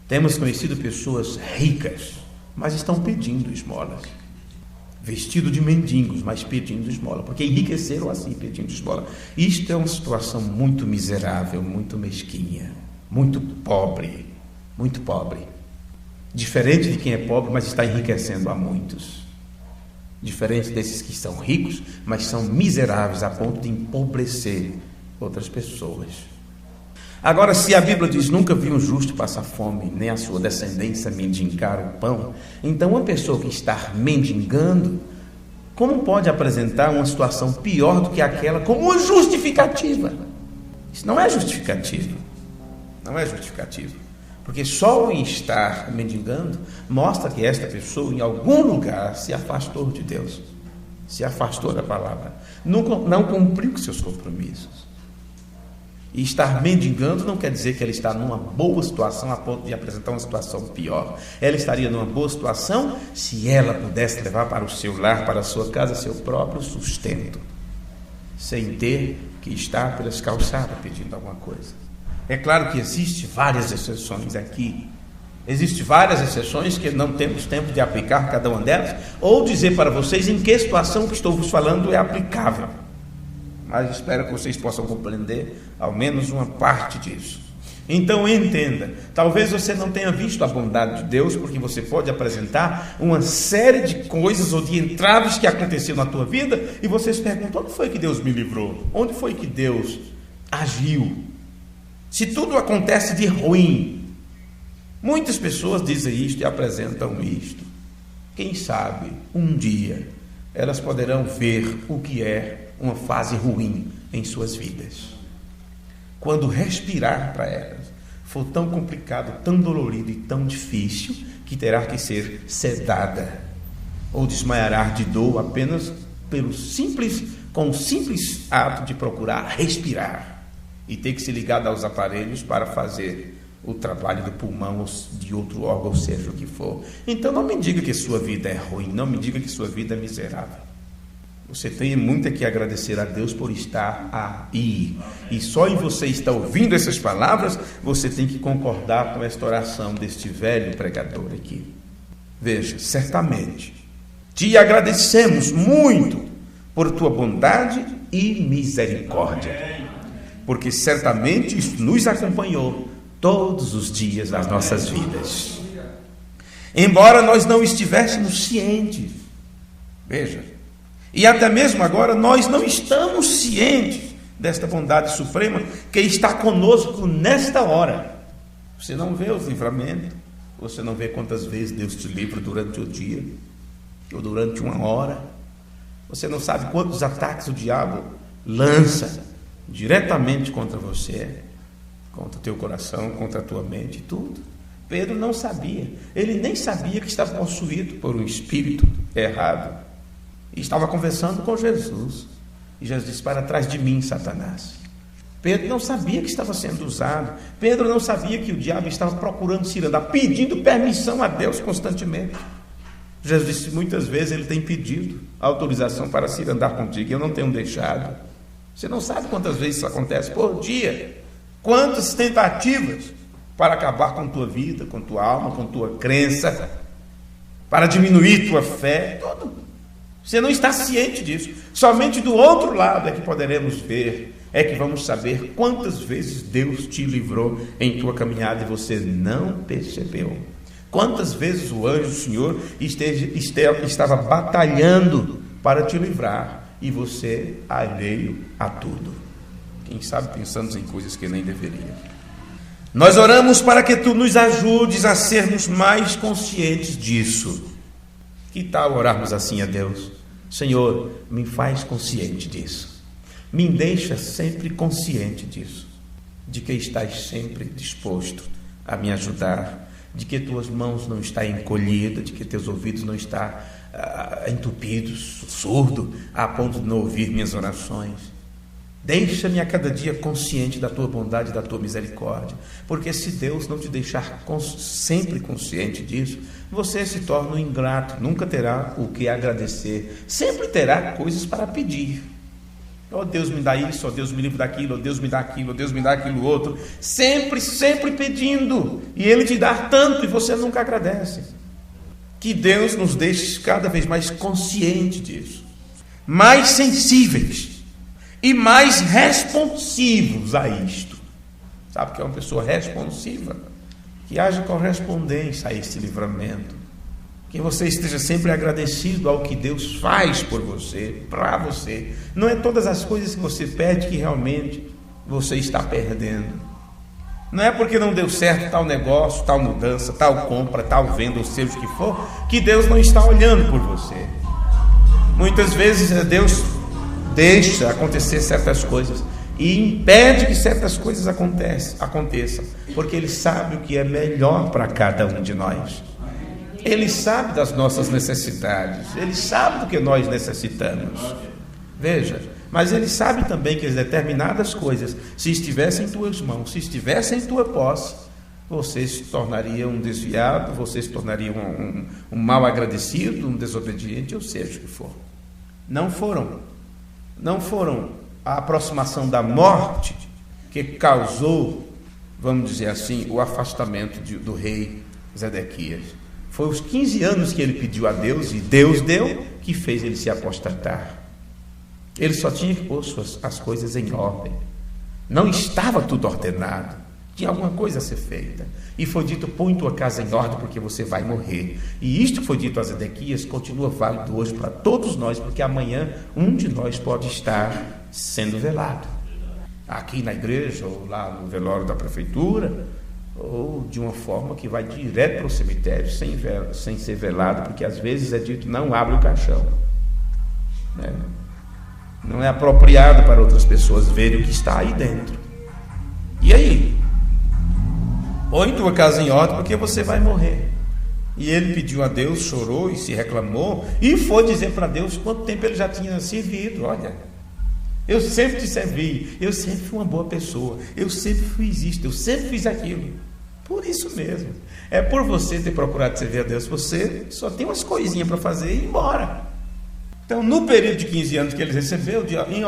Temos conhecido pessoas ricas, mas estão pedindo esmolas, vestido de mendigos, mas pedindo esmola, porque enriqueceram assim, pedindo esmola. Isto é uma situação muito miserável, muito mesquinha, muito pobre, muito pobre. Diferente de quem é pobre, mas está enriquecendo a muitos. Diferente desses que são ricos, mas são miseráveis a ponto de empobrecer outras pessoas. Agora, se a Bíblia diz: nunca vi um justo passar fome, nem a sua descendência mendigar o pão, então uma pessoa que está mendigando, como pode apresentar uma situação pior do que aquela como uma justificativa? Isso não é justificativa. Não é justificativa. Porque só o estar mendigando mostra que esta pessoa em algum lugar se afastou de Deus, se afastou da palavra, não cumpriu com seus compromissos. E estar mendigando não quer dizer que ela está numa boa situação a ponto de apresentar uma situação pior. Ela estaria numa boa situação se ela pudesse levar para o seu lar, para a sua casa, seu próprio sustento, sem ter que estar pelas calçadas pedindo alguma coisa. É claro que existem várias exceções aqui. Existem várias exceções que não temos tempo de aplicar cada uma delas, ou dizer para vocês em que situação que estou vos falando é aplicável. Mas espero que vocês possam compreender ao menos uma parte disso. Então entenda, talvez você não tenha visto a bondade de Deus, porque você pode apresentar uma série de coisas ou de entraves que aconteceram na tua vida, e você se pergunta: onde foi que Deus me livrou? Onde foi que Deus agiu? Se tudo acontece de ruim, muitas pessoas dizem isto e apresentam isto. Quem sabe, um dia, elas poderão ver o que é uma fase ruim em suas vidas. Quando respirar para elas for tão complicado, tão dolorido e tão difícil, que terá que ser sedada, ou desmaiará de dor apenas com o simples ato de procurar respirar, e ter que se ligar aos aparelhos para fazer o trabalho do pulmão ou de outro órgão, seja o que for. Então não me diga que sua vida é ruim, não me diga que sua vida é miserável. Você tem muito que agradecer a Deus por estar aí. E só em você estar ouvindo essas palavras, você tem que concordar com esta oração deste velho pregador aqui. Veja, certamente te agradecemos muito por tua bondade e misericórdia, porque certamente isso nos acompanhou todos os dias das nossas vidas. Embora nós não estivéssemos cientes, veja, e até mesmo agora nós não estamos cientes desta bondade suprema que está conosco nesta hora. Você não vê os livramentos, você não vê quantas vezes Deus te livra durante o dia, ou durante uma hora. Você não sabe quantos ataques o diabo lança diretamente contra você, contra o teu coração, contra a tua mente, tudo. Pedro não sabia, ele nem sabia que estava possuído por um espírito errado, e estava conversando com Jesus, e Jesus disse: para trás de mim, Satanás. Pedro não sabia que estava sendo usado, Pedro não sabia que o diabo estava procurando cirandar, pedindo permissão a Deus constantemente. Jesus disse: muitas vezes ele tem pedido autorização para cirandar contigo, e eu não tenho deixado. Você não sabe quantas vezes isso acontece por dia, quantas tentativas para acabar com tua vida, com tua alma, com tua crença, para diminuir tua fé, tudo. Você não está ciente disso. Somente do outro lado é que poderemos ver, é que vamos saber quantas vezes Deus te livrou em tua caminhada e você não percebeu. Quantas vezes o anjo do Senhor estava batalhando para te livrar, e você alheio a tudo. Quem sabe pensamos em coisas que nem deveria. Nós oramos para que tu nos ajudes a sermos mais conscientes disso. Que tal orarmos assim a Deus? Senhor, me faz consciente disso. Me deixa sempre consciente disso, de que estás sempre disposto a me ajudar, de que tuas mãos não estão encolhidas, de que teus ouvidos não estão entupidos, surdo, a ponto de não ouvir minhas orações. Deixa-me a cada dia consciente da tua bondade e da tua misericórdia, porque se Deus não te deixar sempre consciente disso, você se torna um ingrato, nunca terá o que agradecer, sempre terá coisas para pedir. Oh, Deus me dá isso, oh, Deus me livra daquilo, oh, Deus me dá aquilo, oh, Deus me dá aquilo outro, sempre pedindo, e Ele te dá tanto e você nunca agradece. Que Deus nos deixe cada vez mais conscientes disso, mais sensíveis e mais responsivos a isto. Sabe que é uma pessoa responsiva, que haja correspondência a este livramento, que você esteja sempre agradecido ao que Deus faz por você, para você. Não é todas as coisas que você pede que realmente você está perdendo. Não é porque não deu certo tal negócio, tal mudança, tal compra, tal venda, ou seja o que for, que Deus não está olhando por você. Muitas vezes Deus deixa acontecer certas coisas e impede que certas coisas aconteçam, porque Ele sabe o que é melhor para cada um de nós. Ele sabe das nossas necessidades, Ele sabe do que nós necessitamos. Veja, mas Ele sabe também que determinadas coisas, se estivessem em tuas mãos, se estivessem em tua posse, você se tornaria um desviado, você se tornaria um mal agradecido, um desobediente, ou seja o que for. Não foram a aproximação da morte que causou, vamos dizer assim, o afastamento do rei Zedequias. Foi os 15 anos que ele pediu a Deus, e Deus deu, que fez ele se apostatar. Ele só tinha que pôr as coisas em ordem. Não estava tudo ordenado. Tinha alguma coisa a ser feita. E foi dito: põe tua casa em ordem, porque você vai morrer. E isto que foi dito a Zedequias continua válido hoje para todos nós, porque amanhã um de nós pode estar sendo velado. Aqui na igreja, ou lá no velório da prefeitura, ou de uma forma que vai direto para o cemitério, sem ser velado, porque às vezes é dito: não abre o caixão. Não é apropriado para outras pessoas verem o que está aí dentro. E aí? Põe tua casa em ordem, porque você vai morrer. E ele pediu a Deus, chorou e se reclamou, e foi dizer para Deus quanto tempo ele já tinha servido. Olha, eu sempre te servi, eu sempre fui uma boa pessoa, eu sempre fiz isto, eu sempre fiz aquilo. Por isso mesmo, é por você ter procurado servir a Deus, você só tem umas coisinhas para fazer e ir embora. Então, no período de 15 anos que ele recebeu, em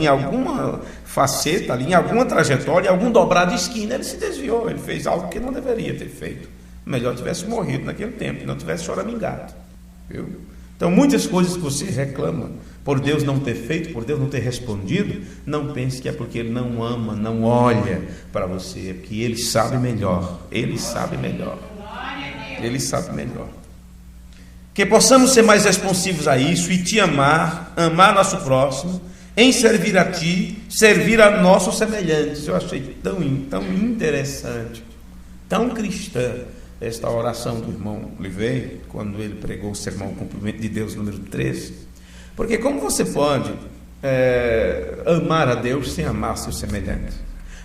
alguma faceta ali, em alguma trajetória, em algum dobrar de esquina, ele se desviou, ele fez algo que não deveria ter feito. Melhor tivesse morrido naquele tempo, não tivesse choramingado. Viu? Então, muitas coisas que você reclama por Deus não ter feito, por Deus não ter respondido, não pense que é porque Ele não ama, não olha para você, porque Ele sabe melhor. Ele sabe melhor. Ele sabe melhor. Que possamos ser mais responsivos a isso e te amar nosso próximo, em servir a ti, servir a nossos semelhantes. Eu achei tão interessante, tão cristã, esta oração do irmão Oliveira, quando ele pregou o sermão Cumprimento de Deus, número 13. Porque como você pode amar a Deus sem amar seus semelhantes?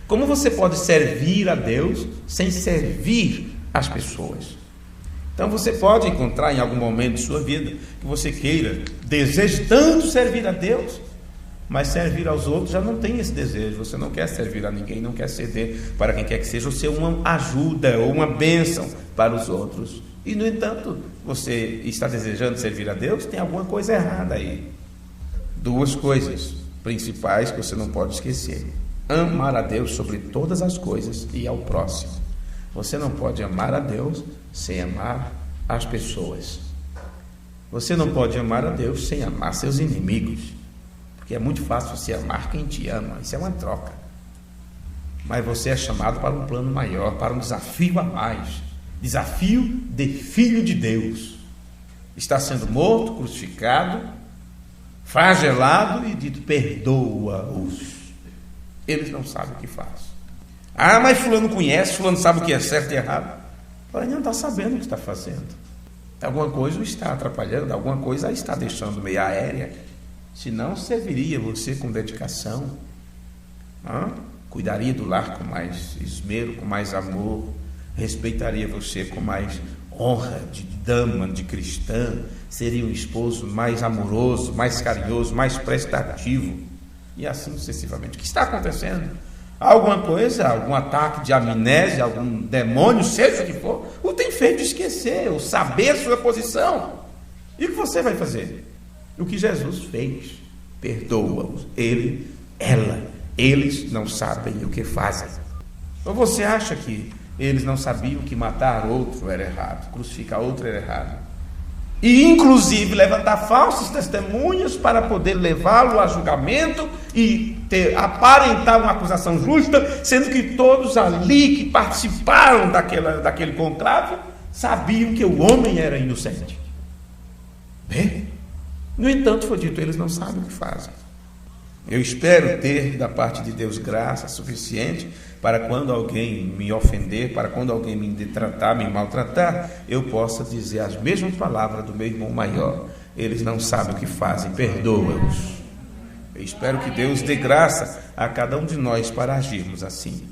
Como você pode servir a Deus sem servir as pessoas? Então você pode encontrar em algum momento de sua vida que você deseje tanto servir a Deus, mas servir aos outros já não tem esse desejo. Você não quer servir a ninguém, não quer ceder para quem quer que seja, ou ser uma ajuda ou uma bênção para os outros. E no entanto, você está desejando servir a Deus, tem alguma coisa errada aí. Duas coisas principais que você não pode esquecer: amar a Deus sobre todas as coisas e ao próximo. Você não pode amar a Deus sem amar as pessoas. Você não pode amar a Deus sem amar seus inimigos, porque é muito fácil você amar quem te ama. Isso é uma troca. Mas você é chamado para um plano maior, para um desafio a mais. Desafio de filho de Deus. Está sendo morto, crucificado, flagelado e dito: perdoa-os. Eles não sabem o que faz. Ah, mas fulano conhece, fulano sabe o que é certo e errado. Porém, não está sabendo o que está fazendo. Alguma coisa o está atrapalhando, alguma coisa a está deixando meio aérea. Senão serviria você com dedicação, cuidaria do lar com mais esmero, com mais amor, respeitaria você com mais honra de dama, de cristã, seria um esposo mais amoroso, mais carinhoso, mais prestativo, e assim sucessivamente. O que está acontecendo? Alguma coisa, algum ataque de amnésia, algum demônio, seja o que for, o tem feito esquecer, ou saber a sua posição. E o que você vai fazer? O que Jesus fez: perdoa-os, eles não sabem o que fazem. Ou você acha que eles não sabiam que matar outro era errado, crucificar outro era errado, e inclusive levantar falsas testemunhas para poder levá-lo a julgamento e aparentar uma acusação justa, sendo que todos ali que participaram daquele conclave sabiam que o homem era inocente? Bem, no entanto, foi dito: eles não sabem o que fazem. Eu espero ter da parte de Deus graça suficiente para quando alguém me ofender, para quando alguém me detratar, me maltratar, eu possa dizer as mesmas palavras do meu irmão maior: eles não sabem o que fazem, perdoa-os. Eu espero que Deus dê graça a cada um de nós para agirmos assim.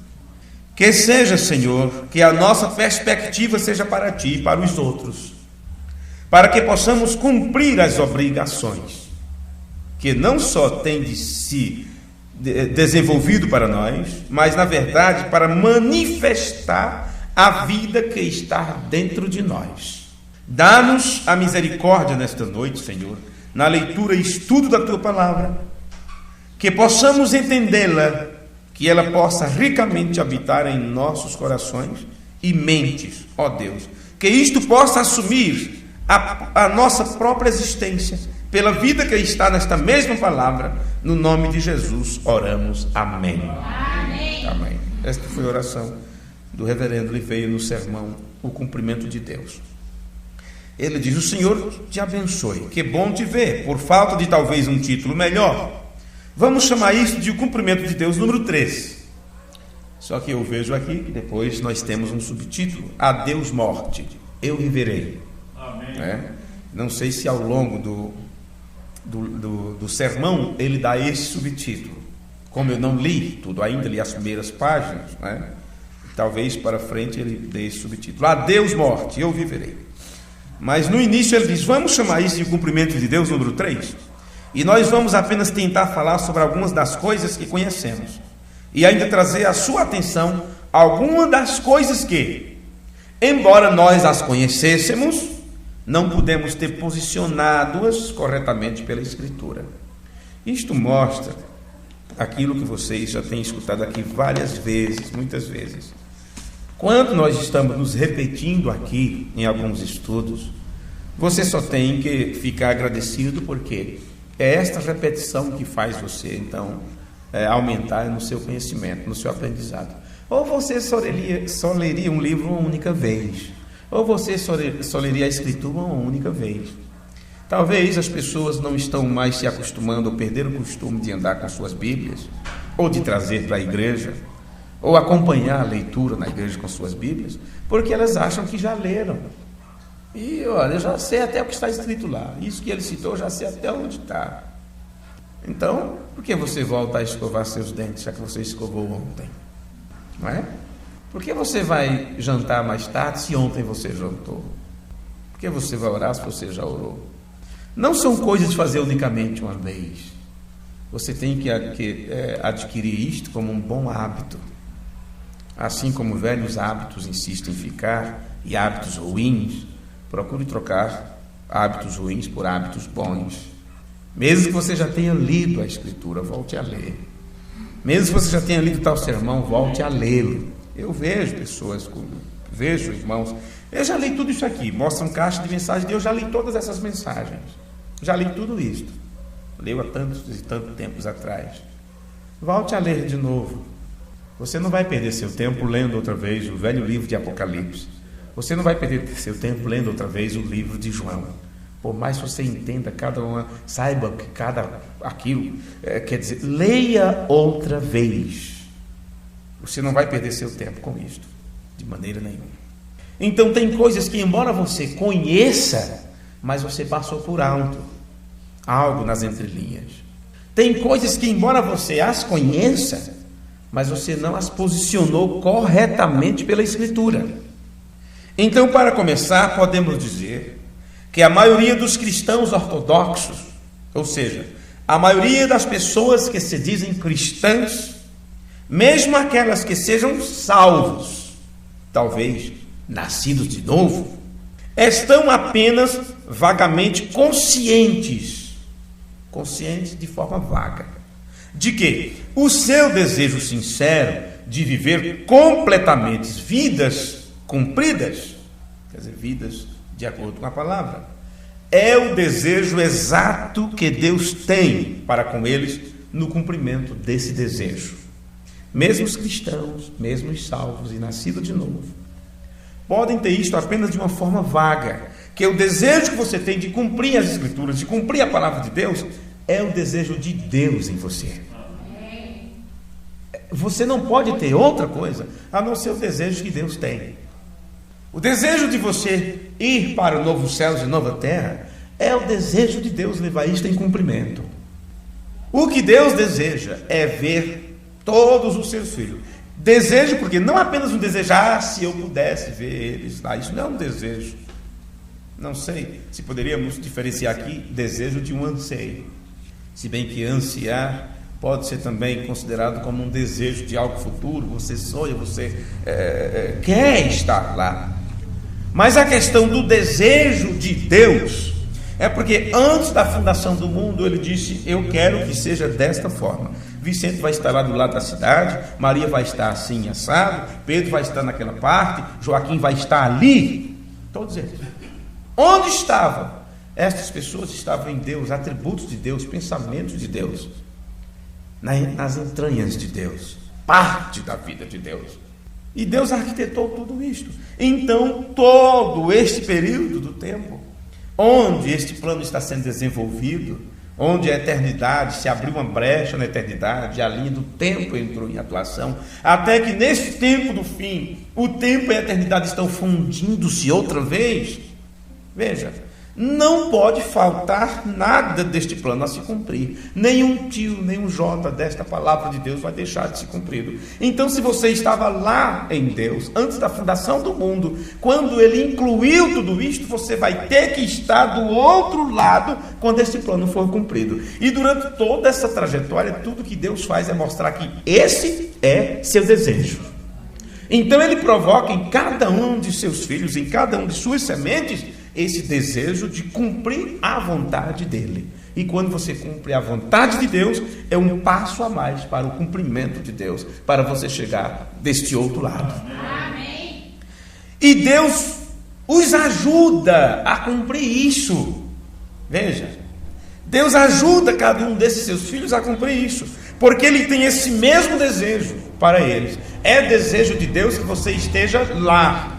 Que seja, Senhor, que a nossa perspectiva seja para Ti e para os outros, para que possamos cumprir as obrigações que não só tem de se desenvolvido para nós, mas na verdade para manifestar a vida que está dentro de nós. Dá-nos a misericórdia nesta noite, Senhor, na leitura e estudo da Tua palavra, que possamos entendê-la, que ela possa ricamente habitar em nossos corações e mentes, ó Deus, que isto possa assumir a nossa própria existência, pela vida que está nesta mesma palavra. No nome de Jesus oramos, amém. Amém. Amém. Esta foi a oração do reverendo Oliveira no sermão O Cumprimento de Deus. Ele diz: o Senhor te abençoe, que bom te ver. Por falta de talvez um título melhor, vamos chamar isso de O Cumprimento de Deus número 3. Só que eu vejo aqui que depois nós temos um subtítulo: Adeus morte, eu viverei. Amém. Não sei se ao longo do sermão ele dá esse subtítulo. Como eu não li tudo ainda, li as primeiras páginas, talvez para frente ele dê esse subtítulo: Adeus morte, eu viverei. Mas no início ele diz: vamos chamar isso de Cumprimento de Deus número 3. E nós vamos apenas tentar falar sobre algumas das coisas que conhecemos, e ainda trazer à sua atenção algumas das coisas que, embora nós as conhecêssemos, não pudemos ter posicionado-as corretamente pela Escritura. Isto mostra aquilo que vocês já têm escutado aqui várias vezes, muitas vezes. Quando nós estamos nos repetindo aqui em alguns estudos, você só tem que ficar agradecido, porque é esta repetição que faz você, então, aumentar no seu conhecimento, no seu aprendizado. Ou você só leria um livro uma única vez, ou você só leria a Escritura uma única vez. Talvez as pessoas não estão mais se acostumando ou perderam o costume de andar com suas Bíblias, ou de trazer para a igreja, ou acompanhar a leitura na igreja com suas Bíblias, porque elas acham que já leram. E olha, eu já sei até o que está escrito lá. Isso que ele citou, eu já sei até onde está. Então, por que você volta a escovar seus dentes, já que você escovou ontem? Não é? Por que você vai jantar mais tarde se ontem você jantou? Por que você vai orar se você já orou? Não são coisas de fazer unicamente uma vez. Você tem que adquirir isto como um bom hábito. Assim como velhos hábitos insistem em ficar, e hábitos ruins, procure trocar hábitos ruins por hábitos bons. Mesmo que você já tenha lido a Escritura, volte a ler. Mesmo que você já tenha lido tal sermão, volte a lê-lo. Eu vejo pessoas, vejo irmãos, eu já li tudo isso aqui, mostra um caixa de mensagens, eu já li todas essas mensagens, já li tudo isso, leio há tantos e tantos tempos atrás. Volte a ler de novo. Você não vai perder seu tempo lendo outra vez o velho livro de Apocalipse. Você não vai perder seu tempo lendo outra vez o livro de João. Por mais que você entenda cada uma, saiba que aquilo quer dizer, leia outra vez. Você não vai perder seu tempo com isto, de maneira nenhuma. Então tem coisas que, embora você conheça, mas você passou por alto, algo nas entrelinhas. Tem coisas que, embora você as conheça, mas você não as posicionou corretamente pela Escritura. Então, para começar, podemos dizer que a maioria dos cristãos ortodoxos, ou seja, a maioria das pessoas que se dizem cristãs, mesmo aquelas que sejam salvos, talvez nascidos de novo, estão apenas vagamente conscientes de forma vaga, de que o seu desejo sincero de viver completamente vidas cumpridas, quer dizer, vidas de acordo com a palavra, é o desejo exato que Deus tem para com eles no cumprimento desse desejo. Mesmo os cristãos, mesmo os salvos e nascidos de novo, podem ter isto apenas de uma forma vaga, que o desejo que você tem de cumprir as Escrituras, de cumprir a palavra de Deus, é o desejo de Deus em você. Você não pode ter outra coisa a não ser o desejo que Deus tem. O desejo de você ir para o novo céu e nova terra é o desejo de Deus levar isto em cumprimento. O que Deus deseja é ver todos os seus filhos. Desejo, porque não apenas um desejar, se eu pudesse ver eles lá. Isso não é um desejo. Não sei se poderíamos diferenciar aqui desejo de um anseio. Se bem que ansiar pode ser também considerado como um desejo de algo futuro. Você sonha, você quer estar lá. Mas a questão do desejo de Deus é porque antes da fundação do mundo ele disse: eu quero que seja desta forma. Vicente vai estar lá do lado da cidade, Maria vai estar assim assado, Pedro vai estar naquela parte, Joaquim vai estar ali. Todos eles. Onde estavam? Estas pessoas estavam em Deus, atributos de Deus, pensamentos de Deus, nas entranhas de Deus, parte da vida de Deus. E Deus arquitetou tudo isto. Então, todo este período do tempo, onde este plano está sendo desenvolvido, onde a eternidade, se abriu uma brecha na eternidade, a linha do tempo entrou em atuação, até que nesse tempo do fim, o tempo e a eternidade estão fundindo-se outra vez. Veja, não pode faltar nada deste plano a se cumprir. Nenhum tio, nenhum jota desta palavra de Deus vai deixar de se cumprir. Então, se você estava lá em Deus, antes da fundação do mundo, quando Ele incluiu tudo isto, você vai ter que estar do outro lado quando este plano for cumprido. E durante toda essa trajetória, tudo que Deus faz é mostrar que esse é seu desejo. Então, Ele provoca em cada um de seus filhos, em cada um de suas sementes, esse desejo de cumprir a vontade dele. E quando você cumpre a vontade de Deus, é um passo a mais para o cumprimento de Deus, para você chegar deste outro lado. Amém. E Deus os ajuda a cumprir isso. Veja, Deus ajuda cada um desses seus filhos a cumprir isso, porque Ele tem esse mesmo desejo para eles. É desejo de Deus que você esteja lá.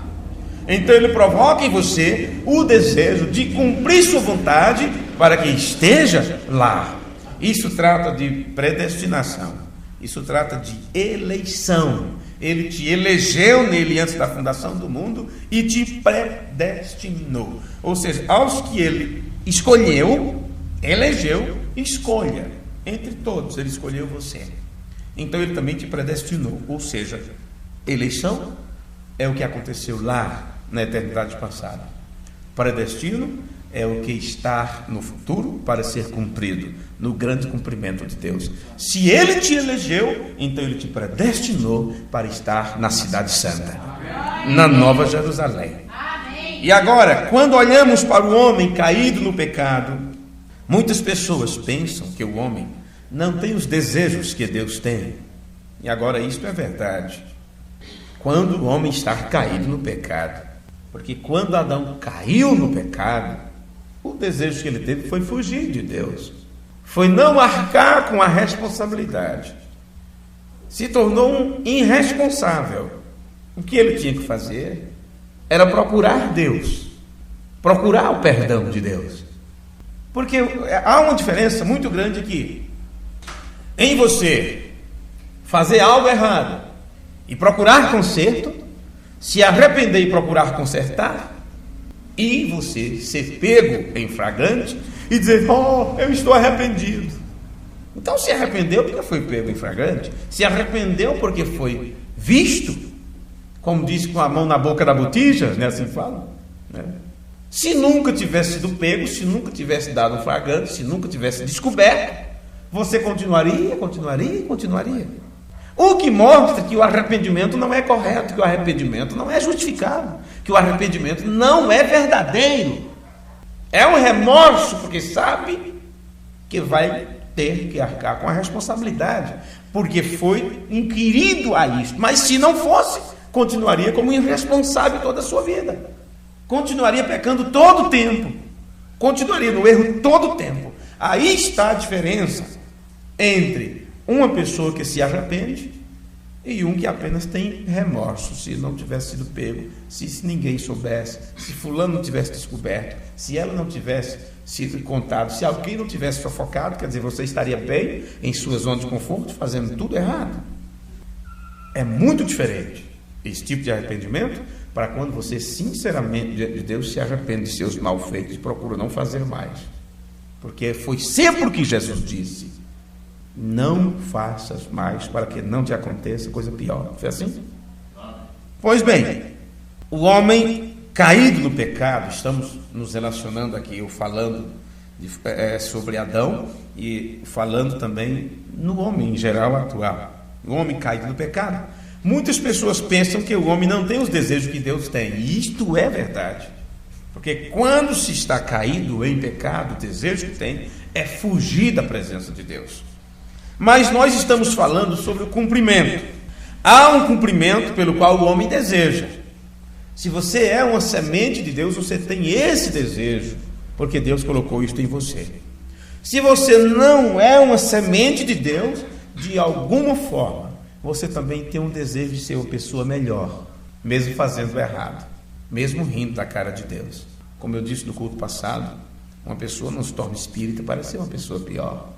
Então Ele provoca em você o desejo de cumprir sua vontade para que esteja lá. Isso trata de predestinação. Isso trata de eleição. Ele te elegeu nele antes da fundação do mundo e te predestinou. Ou seja, aos que Ele escolheu, elegeu, escolha. Entre todos, Ele escolheu você. Então Ele também te predestinou. Ou seja, eleição é o que aconteceu lá na eternidade passada. Predestino é o que está no futuro para ser cumprido, no grande cumprimento de Deus. Se Ele te elegeu, então Ele te predestinou para estar na cidade santa, na Nova Jerusalém. E agora, quando olhamos para o homem caído no pecado, muitas pessoas pensam que o homem não tem os desejos que Deus tem. E agora isto é verdade. Quando o homem está caído no pecado, porque quando Adão caiu no pecado, o desejo que ele teve foi fugir de Deus, foi não arcar com a responsabilidade, se tornou um irresponsável. O que ele tinha que fazer era procurar Deus, procurar o perdão de Deus, porque há uma diferença muito grande aqui em você fazer algo errado e procurar conserto, se arrepender e procurar consertar, e você ser pego em flagrante e dizer: oh, eu estou arrependido. Então se arrependeu porque foi pego em flagrante, se arrependeu porque foi visto, como diz, com a mão na boca da botija, né? Assim fala, né? Se nunca tivesse sido pego, se nunca tivesse dado um flagrante, se nunca tivesse descoberto, você continuaria. O que mostra que o arrependimento não é correto, que o arrependimento não é justificado, que o arrependimento não é verdadeiro. É um remorso porque sabe que vai ter que arcar com a responsabilidade, porque foi inquirido a isso. Mas se não fosse, continuaria como irresponsável toda a sua vida. Continuaria pecando todo o tempo. Continuaria no erro todo o tempo. Aí está a diferença entre uma pessoa que se arrepende e um que apenas tem remorso. Se não tivesse sido pego, se ninguém soubesse, se fulano não tivesse descoberto, se ela não tivesse sido contado, se alguém não tivesse sufocado, quer dizer, você estaria bem em sua zona de conforto, fazendo tudo errado. É muito diferente esse tipo de arrependimento para quando você sinceramente diante de Deus se arrepende de seus malfeitos e procura não fazer mais. Porque foi sempre o que Jesus disse: não faças mais para que não te aconteça coisa pior. Foi assim? Pois bem, o homem caído no pecado, estamos nos relacionando aqui, eu falando sobre Adão e falando também no homem em geral atual. O homem caído no pecado. Muitas pessoas pensam que o homem não tem os desejos que Deus tem, e isto é verdade. Porque quando se está caído em pecado, o desejo que tem é fugir da presença de Deus. Mas nós estamos falando sobre o cumprimento. Há um cumprimento pelo qual o homem deseja. Se você é uma semente de Deus, você tem esse desejo, porque Deus colocou isto em você. Se você não é uma semente de Deus, de alguma forma, você também tem um desejo de ser uma pessoa melhor, mesmo fazendo errado, mesmo rindo da cara de Deus. Como eu disse no culto passado, uma pessoa não se torna espírita para ser uma pessoa pior.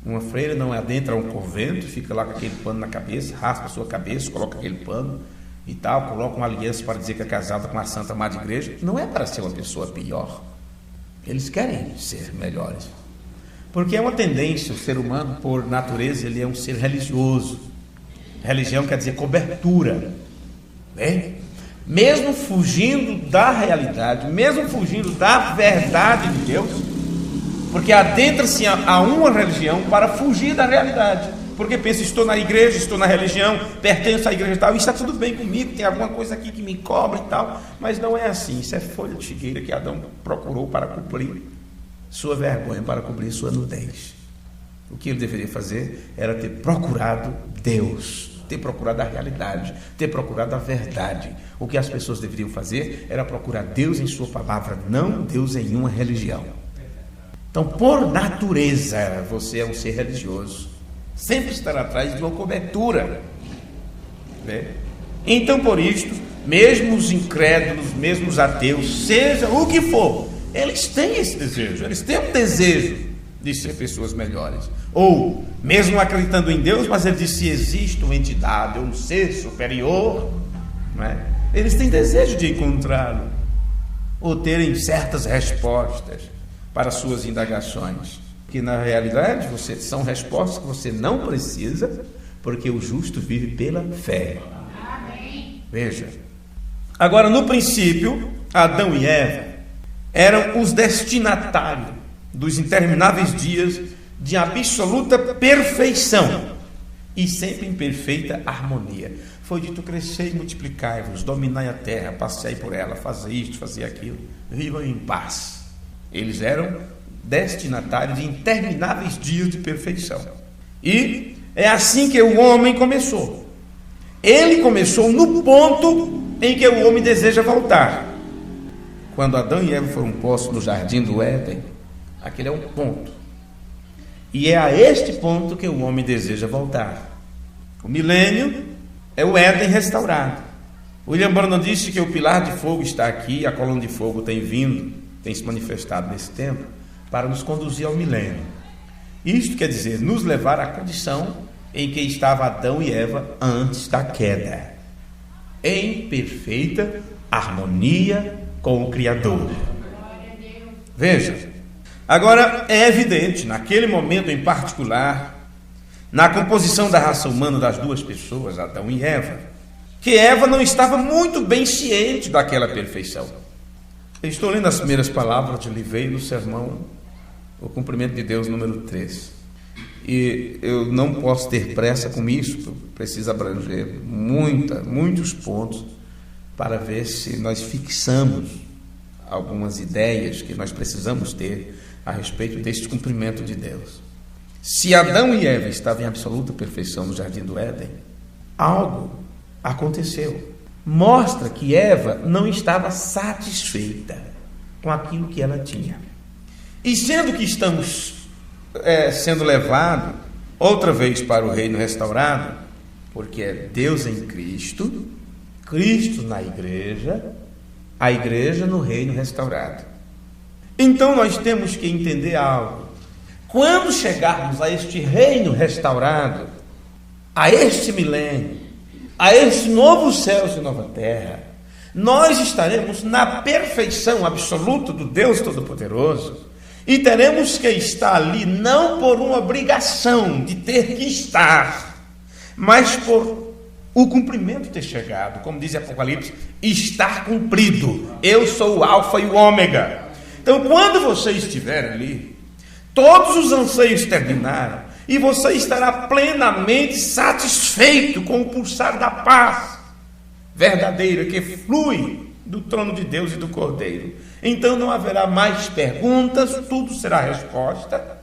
Uma freira não adentra um convento, fica lá com aquele pano na cabeça, raspa a sua cabeça, coloca aquele pano e tal, coloca uma aliança para dizer que é casada com a Santa Madre Igreja. Não é para ser uma pessoa pior. Eles querem ser melhores. Porque é uma tendência, o ser humano, por natureza, ele é um ser religioso. Religião quer dizer cobertura, né? Mesmo fugindo da realidade, mesmo fugindo da verdade de Deus, porque adentra-se a uma religião para fugir da realidade, porque pensa: estou na igreja, estou na religião, pertenço à igreja e tal, e está tudo bem comigo, tem alguma coisa aqui que me cobre e tal. Mas não é assim. Isso é folha de figueira que Adão procurou para cobrir sua vergonha, para cobrir sua nudez. O que ele deveria fazer era ter procurado Deus, ter procurado a realidade, ter procurado a verdade. O que as pessoas deveriam fazer era procurar Deus em sua palavra, não Deus em uma religião. Então, por natureza, você é um ser religioso, sempre estará atrás de uma cobertura, né? Então, por isto, mesmo os incrédulos, mesmo os ateus, seja o que for, eles têm esse desejo, eles têm um desejo de ser pessoas melhores. Ou, mesmo acreditando em Deus, mas ele diz: se existe uma entidade ou um ser superior, não é? Eles têm desejo de encontrá-lo, ou terem certas respostas para suas indagações, que na realidade são respostas que você não precisa, porque o justo vive pela fé. Amém. Veja, agora, no princípio, Adão e Eva eram os destinatários dos intermináveis dias de absoluta perfeição e sempre em perfeita harmonia. Foi dito: crescei e multiplicai-vos, dominai a terra, passei por ela, fazei isto, fazei aquilo, vivam em paz. Eles eram destinatários de intermináveis dias de perfeição. E é assim que o homem começou. Ele começou no ponto em que o homem deseja voltar. Quando Adão e Eva foram postos no jardim do Éden, aquele é um ponto. E é a este ponto que o homem deseja voltar. O milênio é o Éden restaurado. William Branham disse que o pilar de fogo está aqui, a coluna de fogo tem vindo, tem se manifestado nesse tempo, para nos conduzir ao milênio. Isto quer dizer, nos levar à condição em que estava Adão e Eva antes da queda, em perfeita harmonia com o Criador. Veja, Agora, é evidente, naquele momento em particular, na composição da raça humana das duas pessoas, Adão e Eva, que Eva não estava muito bem ciente daquela perfeição. Eu estou lendo as primeiras palavras de Livei no sermão O Cumprimento de Deus, número 3. E eu não posso ter pressa com isso, preciso abranger muitos pontos para ver se nós fixamos algumas ideias que nós precisamos ter a respeito deste cumprimento de Deus. Se Adão e Eva estavam em absoluta perfeição no Jardim do Éden, algo aconteceu. Mostra que Eva não estava satisfeita com aquilo que ela tinha. E sendo que estamos sendo levados outra vez para o reino restaurado, porque é Deus em Cristo, Cristo na igreja, a igreja no reino restaurado. Então nós temos que entender algo. Quando chegarmos a este reino restaurado, a este milênio, a este novo céu e nova terra, nós estaremos na perfeição absoluta do Deus Todo-Poderoso e teremos que estar ali não por uma obrigação de ter que estar, mas por o cumprimento ter chegado, como diz Apocalipse, estar cumprido. Eu sou o Alfa e o Ômega. Então, quando você estiver ali, todos os anseios terminaram e você estará plenamente satisfeito com o pulsar da paz verdadeira que flui do trono de Deus e do Cordeiro. Então não haverá mais perguntas, tudo será resposta.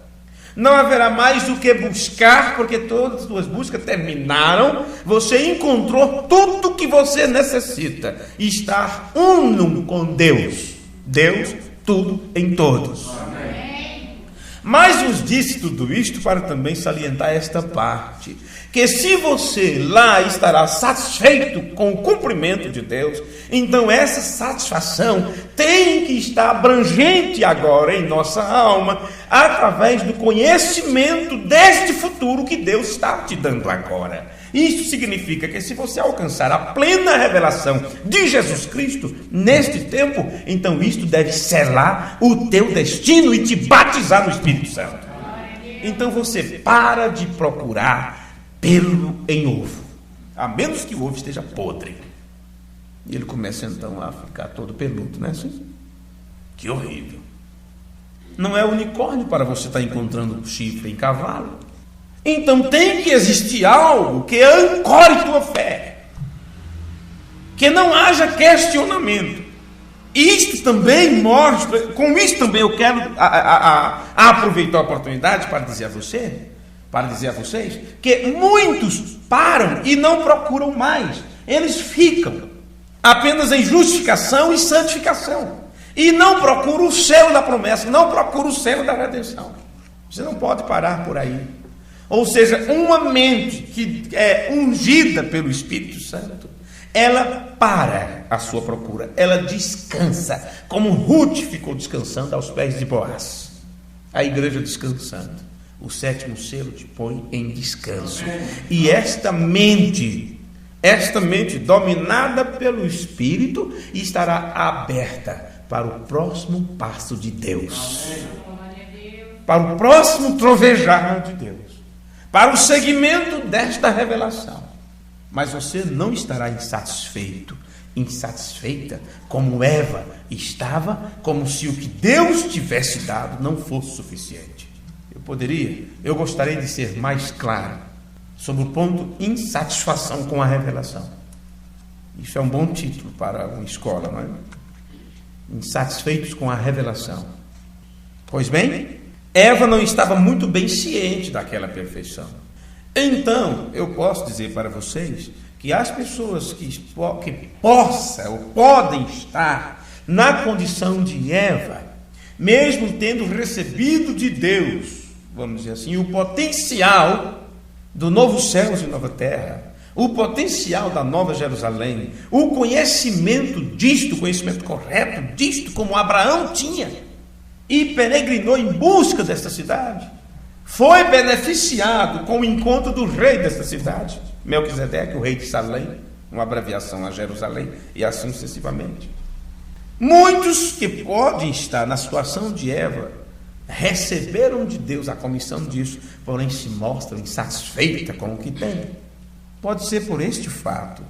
Não haverá mais o que buscar, porque todas as suas buscas terminaram. Você encontrou tudo o que você necessita. Estar uno com Deus. Deus, tudo em todos. Amém. Mas nos disse tudo isto para também salientar esta parte, que se você lá estará satisfeito com o cumprimento de Deus, então essa satisfação tem que estar abrangente agora em nossa alma, através do conhecimento deste futuro que Deus está te dando agora. Isso significa que se você alcançar a plena revelação de Jesus Cristo neste tempo, então isto deve selar o teu destino e te batizar no Espírito Santo. Então você para de procurar pelo em ovo, a menos que o ovo esteja podre. E ele começa então a ficar todo peludo, não é assim? Que horrível. Não é unicórnio para você estar encontrando chifre em cavalo. Então tem que existir algo que ancore tua fé, que não haja questionamento. Isto também mostra, com isso também eu quero aproveitar a oportunidade para dizer a vocês, que muitos param e não procuram mais. Eles ficam apenas em justificação e santificação, e não procuram o selo da promessa, não procuram o selo da redenção. Você não pode parar por aí. Ou seja, uma mente que é ungida pelo Espírito Santo, ela para a sua procura, ela descansa, como Ruth ficou descansando aos pés de Boaz. A igreja descansando. O 7º selo te põe em descanso. E esta mente dominada pelo Espírito, estará aberta para o próximo passo de Deus, para o próximo trovejar de Deus, para o seguimento desta revelação. Mas você não estará insatisfeita, como Eva estava, como se o que Deus tivesse dado não fosse suficiente. Eu gostaria de ser mais claro sobre o ponto insatisfação com a revelação. Isso é um bom título para uma escola, não é? Insatisfeitos com a revelação. Pois bem, Eva não estava muito bem ciente daquela perfeição. Então, eu posso dizer para vocês que as pessoas que possam ou podem estar na condição de Eva, mesmo tendo recebido de Deus, vamos dizer assim, o potencial do novo céu e nova terra, o potencial da nova Jerusalém, o conhecimento disto, o conhecimento correto disto, como Abraão tinha, e peregrinou em busca desta cidade, foi beneficiado com o encontro do rei desta cidade, Melquisedeque, o rei de Salém, uma abreviação a Jerusalém, e assim sucessivamente. Muitos que podem estar na situação de Eva receberam de Deus a comissão disso, porém se mostram insatisfeitas com o que têm. Pode ser por este fato,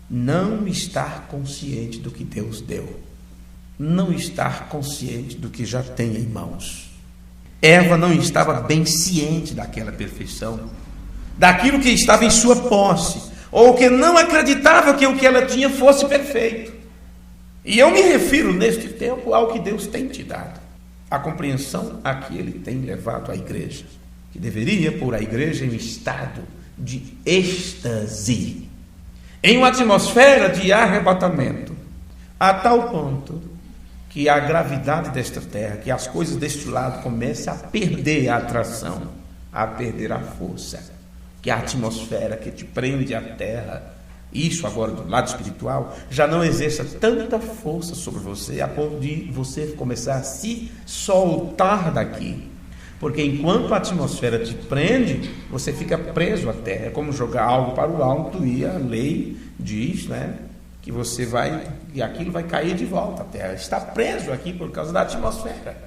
não estar consciente do que Deus deu, não estar consciente do que já tem em mãos. Eva não estava bem ciente daquela perfeição, daquilo que estava em sua posse, ou que não acreditava que o que ela tinha fosse perfeito. E eu me refiro neste tempo ao que Deus tem te dado, a compreensão a que Ele tem levado a igreja, que deveria pôr a igreja em um estado de êxtase, em uma atmosfera de arrebatamento, a tal ponto que a gravidade desta terra, que as coisas deste lado comecem a perder a atração, a perder a força, que a atmosfera que te prende à terra, isso agora do lado espiritual, já não exerça tanta força sobre você, a ponto de você começar a se soltar daqui. Porque enquanto a atmosfera te prende, você fica preso à terra. É como jogar algo para o alto, e a lei diz, que você vai, e aquilo vai cair de volta à terra. Está preso aqui por causa da atmosfera.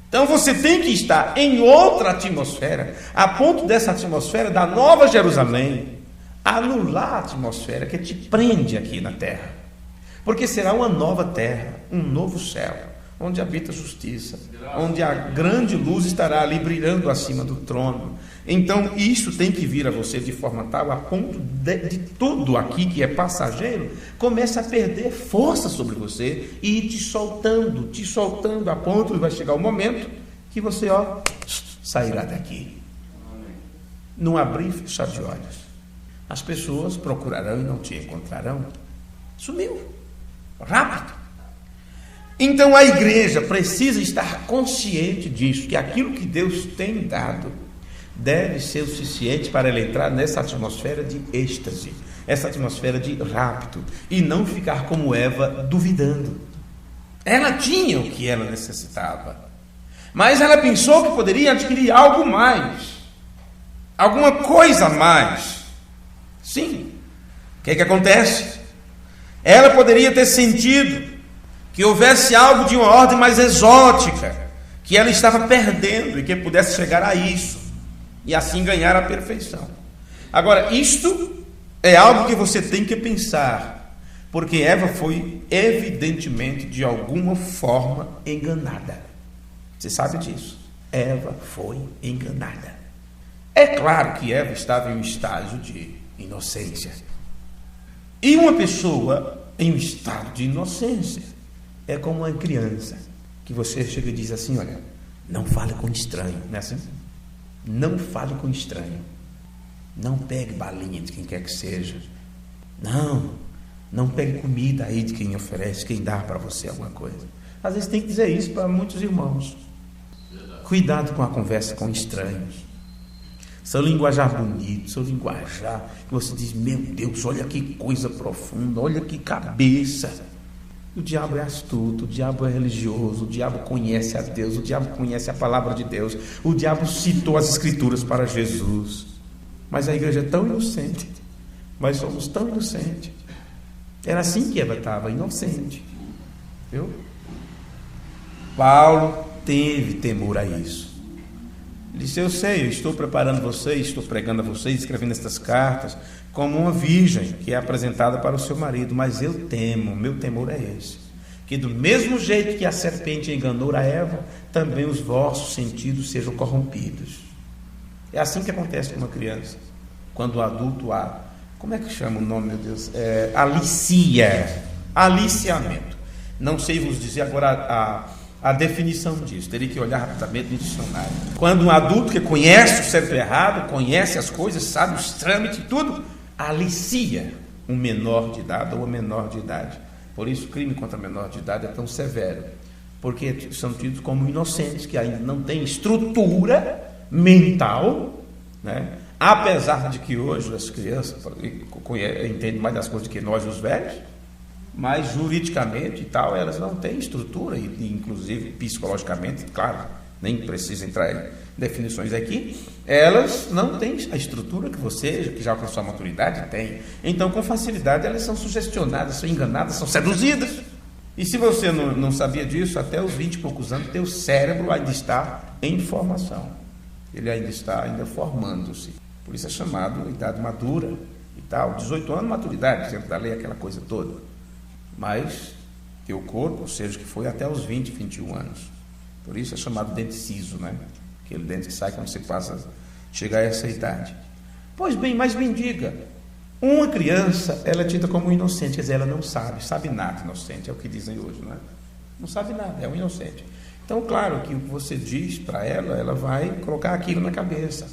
Então você tem que estar em outra atmosfera, a ponto dessa atmosfera da Nova Jerusalém anular a atmosfera que te prende aqui na terra. Porque será uma nova terra, um novo céu, onde habita a justiça, onde a grande luz estará ali brilhando acima do trono. Então isso tem que vir a você de forma tal, a ponto de tudo aqui que é passageiro começa a perder força sobre você e ir te soltando, a ponto de vai chegar o momento que você sairá daqui. Não abrir e fechar de olhos. As pessoas procurarão e não te encontrarão. Sumiu. Rápido. Então a igreja precisa estar consciente disso, que aquilo que Deus tem dado deve ser o suficiente para ela entrar nessa atmosfera de êxtase, essa atmosfera de rapto, e não ficar como Eva duvidando. Ela tinha o que ela necessitava, mas ela pensou que poderia adquirir algo mais, alguma coisa a mais. Sim. O que acontece? Ela poderia ter sentido que houvesse algo de uma ordem mais exótica, que ela estava perdendo e que pudesse chegar a isso, e assim ganhar a perfeição. Agora, isto é algo que você tem que pensar, porque Eva foi evidentemente, de alguma forma, enganada. Você sabe disso. Eva foi enganada. É claro que Eva estava em um estágio de inocência. E uma pessoa em um estado de inocência é como uma criança que você chega e diz assim: olha, não fale com estranho, não é assim? Não fale com estranho, não pegue balinha de quem quer que seja, não pegue comida aí de quem oferece, quem dá para você alguma coisa. Às vezes tem que dizer isso para muitos irmãos. Cuidado com a conversa com estranhos. Seu linguajar bonito, seu linguajar que você diz: meu Deus, olha que coisa profunda, olha que cabeça. O diabo é astuto, o diabo é religioso, o diabo conhece a Deus, o diabo conhece a palavra de Deus, o diabo citou as escrituras para Jesus. Mas a igreja é tão inocente, mas somos tão inocentes. Era assim que Eva estava, inocente. Viu? Paulo teve temor a isso. Ele disse: eu sei, eu estou preparando vocês, estou pregando a vocês, escrevendo estas cartas como uma virgem que é apresentada para o seu marido, mas eu temo, meu temor é esse, que do mesmo jeito que a serpente enganou a Eva, também os vossos sentidos sejam corrompidos. É assim que acontece com uma criança, quando o adulto como é que chama o nome, meu Deus? Aliciamento. Não sei vos dizer agora a definição disso, teria que olhar rapidamente no dicionário. Quando um adulto que conhece o certo e errado, conhece as coisas, sabe os trâmites e tudo, alicia um menor de idade ou uma menor de idade. Por isso o crime contra menor de idade é tão severo, porque são tidos como inocentes, que ainda não têm estrutura mental, apesar de que hoje as crianças entendem mais das coisas do que nós os velhos, mas juridicamente e tal, elas não têm estrutura, e inclusive psicologicamente, claro, nem precisa entrar em definições aqui, elas não têm a estrutura que você, que já alcançou a maturidade, tem. Então, com facilidade, elas são sugestionadas, são enganadas, são seduzidas. E se você não sabia disso, até os 20 e poucos anos, teu cérebro ainda está em formação. Ele ainda está formando-se. Por isso é chamado idade madura e tal. 18 anos, maturidade, dentro da lei, aquela coisa toda. Mas teu corpo, ou seja, que foi até os 20, 21 anos. Por isso é chamado dente ciso, né? Aquele dente que sai quando você chega a essa idade. Pois bem, mas me diga, uma criança, ela é tida como inocente, quer dizer, ela não sabe nada, inocente, é o que dizem hoje, não é? Não sabe nada, é um inocente. Então, claro que o que você diz para ela, ela vai colocar aquilo na cabeça.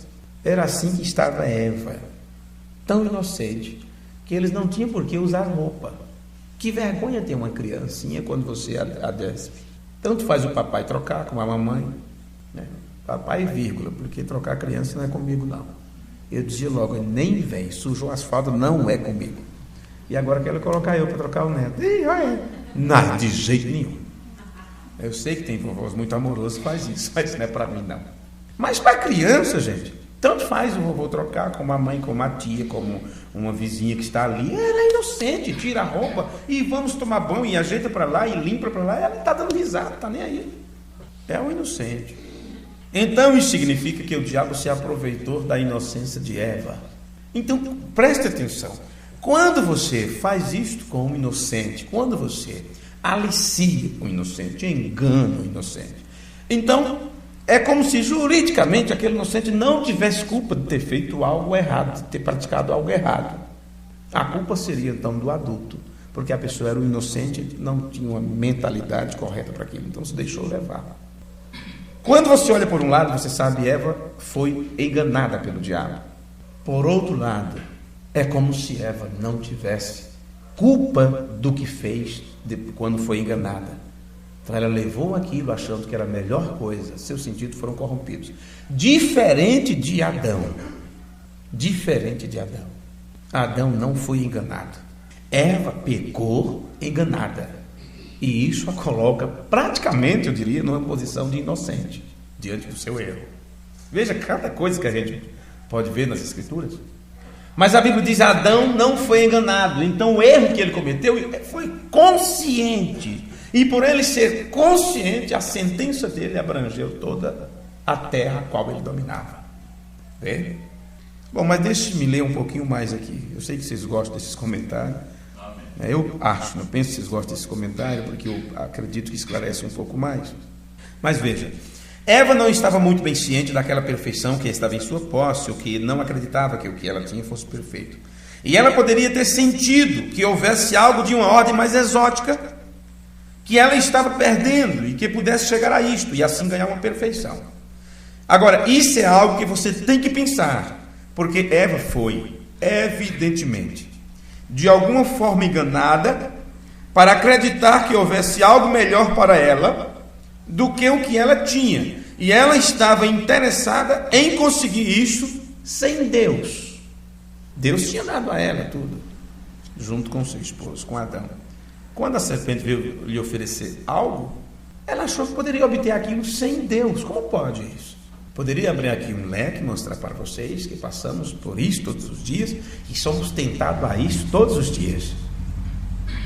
Era assim que estava Eva, tão inocente, que eles não tinham por que usar roupa. Que vergonha ter uma criancinha quando você a despe. Tanto faz o papai trocar com a mamãe, né? Papai, vírgula, porque trocar a criança não é comigo, não. Eu dizia logo, nem vem, sujou o asfalto, não é comigo. E agora quero colocar eu para trocar o neto. Não, de jeito nenhum. Eu sei que tem vovós muito amorosos que faz isso, mas não é para mim, não. Mas para criança, gente, tanto faz o vovô trocar com a mãe, com a tia, como uma vizinha que está ali. Ela é inocente, tira a roupa e vamos tomar banho e ajeita para lá e limpa para lá. Ela está dando risada, está nem aí. É um inocente. Então isso significa que o diabo se aproveitou da inocência de Eva. Então preste atenção. Quando você faz isto com um inocente, quando você alicia o inocente, engana o inocente, então é como se juridicamente aquele inocente não tivesse culpa de ter feito algo errado, de ter praticado algo errado. A culpa seria então do adulto, porque a pessoa era um inocente, não tinha uma mentalidade correta para aquilo, então se deixou levar. Quando você olha por um lado, você sabe, Eva foi enganada pelo diabo. Por outro lado, é como se Eva não tivesse culpa do que fez quando foi enganada. Então ela levou aquilo achando que era a melhor coisa, seus sentidos foram corrompidos. Diferente de Adão. Diferente de Adão. Adão não foi enganado. Eva pecou enganada. E isso a coloca praticamente, eu diria, numa posição de inocente, diante do seu erro. Veja cada coisa que a gente pode ver nas Escrituras. Mas a Bíblia diz que Adão não foi enganado. Então o erro que ele cometeu foi consciente. E por ele ser consciente, a sentença dele abrangeu toda a terra a qual ele dominava. Vê? Bom, mas deixe-me ler um pouquinho mais aqui. Eu sei que vocês gostam desses comentários. Eu acho, não penso que vocês gostam desse comentário, porque eu acredito que esclarece um pouco mais. Mas veja, Eva não estava muito bem ciente daquela perfeição que estava em sua posse, ou que não acreditava que o que ela tinha fosse perfeito. E ela poderia ter sentido que houvesse algo de uma ordem mais exótica, que ela estava perdendo, e que pudesse chegar a isto, e assim ganhar uma perfeição. Agora, isso é algo que você tem que pensar, porque Eva foi, evidentemente, de alguma forma enganada, para acreditar que houvesse algo melhor para ela do que o que ela tinha. E ela estava interessada em conseguir isso sem Deus. Deus tinha dado a ela tudo, junto com seu esposo, com Adão. Quando a serpente veio lhe oferecer algo, ela achou que poderia obter aquilo sem Deus. Como pode isso? Poderia abrir aqui um leque e mostrar para vocês que passamos por isso todos os dias e somos tentados a isso todos os dias.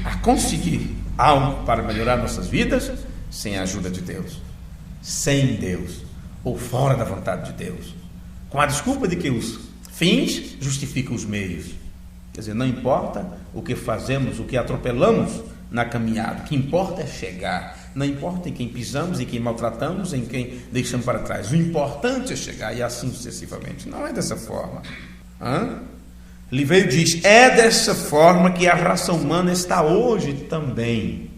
A conseguir algo para melhorar nossas vidas sem a ajuda de Deus. Sem Deus. Ou fora da vontade de Deus. Com a desculpa de que os fins justificam os meios. Quer dizer, não importa o que fazemos, o que atropelamos na caminhada. O que importa é chegar. Não importa em quem pisamos, em quem maltratamos, em quem deixamos para trás. O importante é chegar, e assim sucessivamente. Não é dessa forma. Liveiro diz, é dessa forma que a raça humana está hoje também.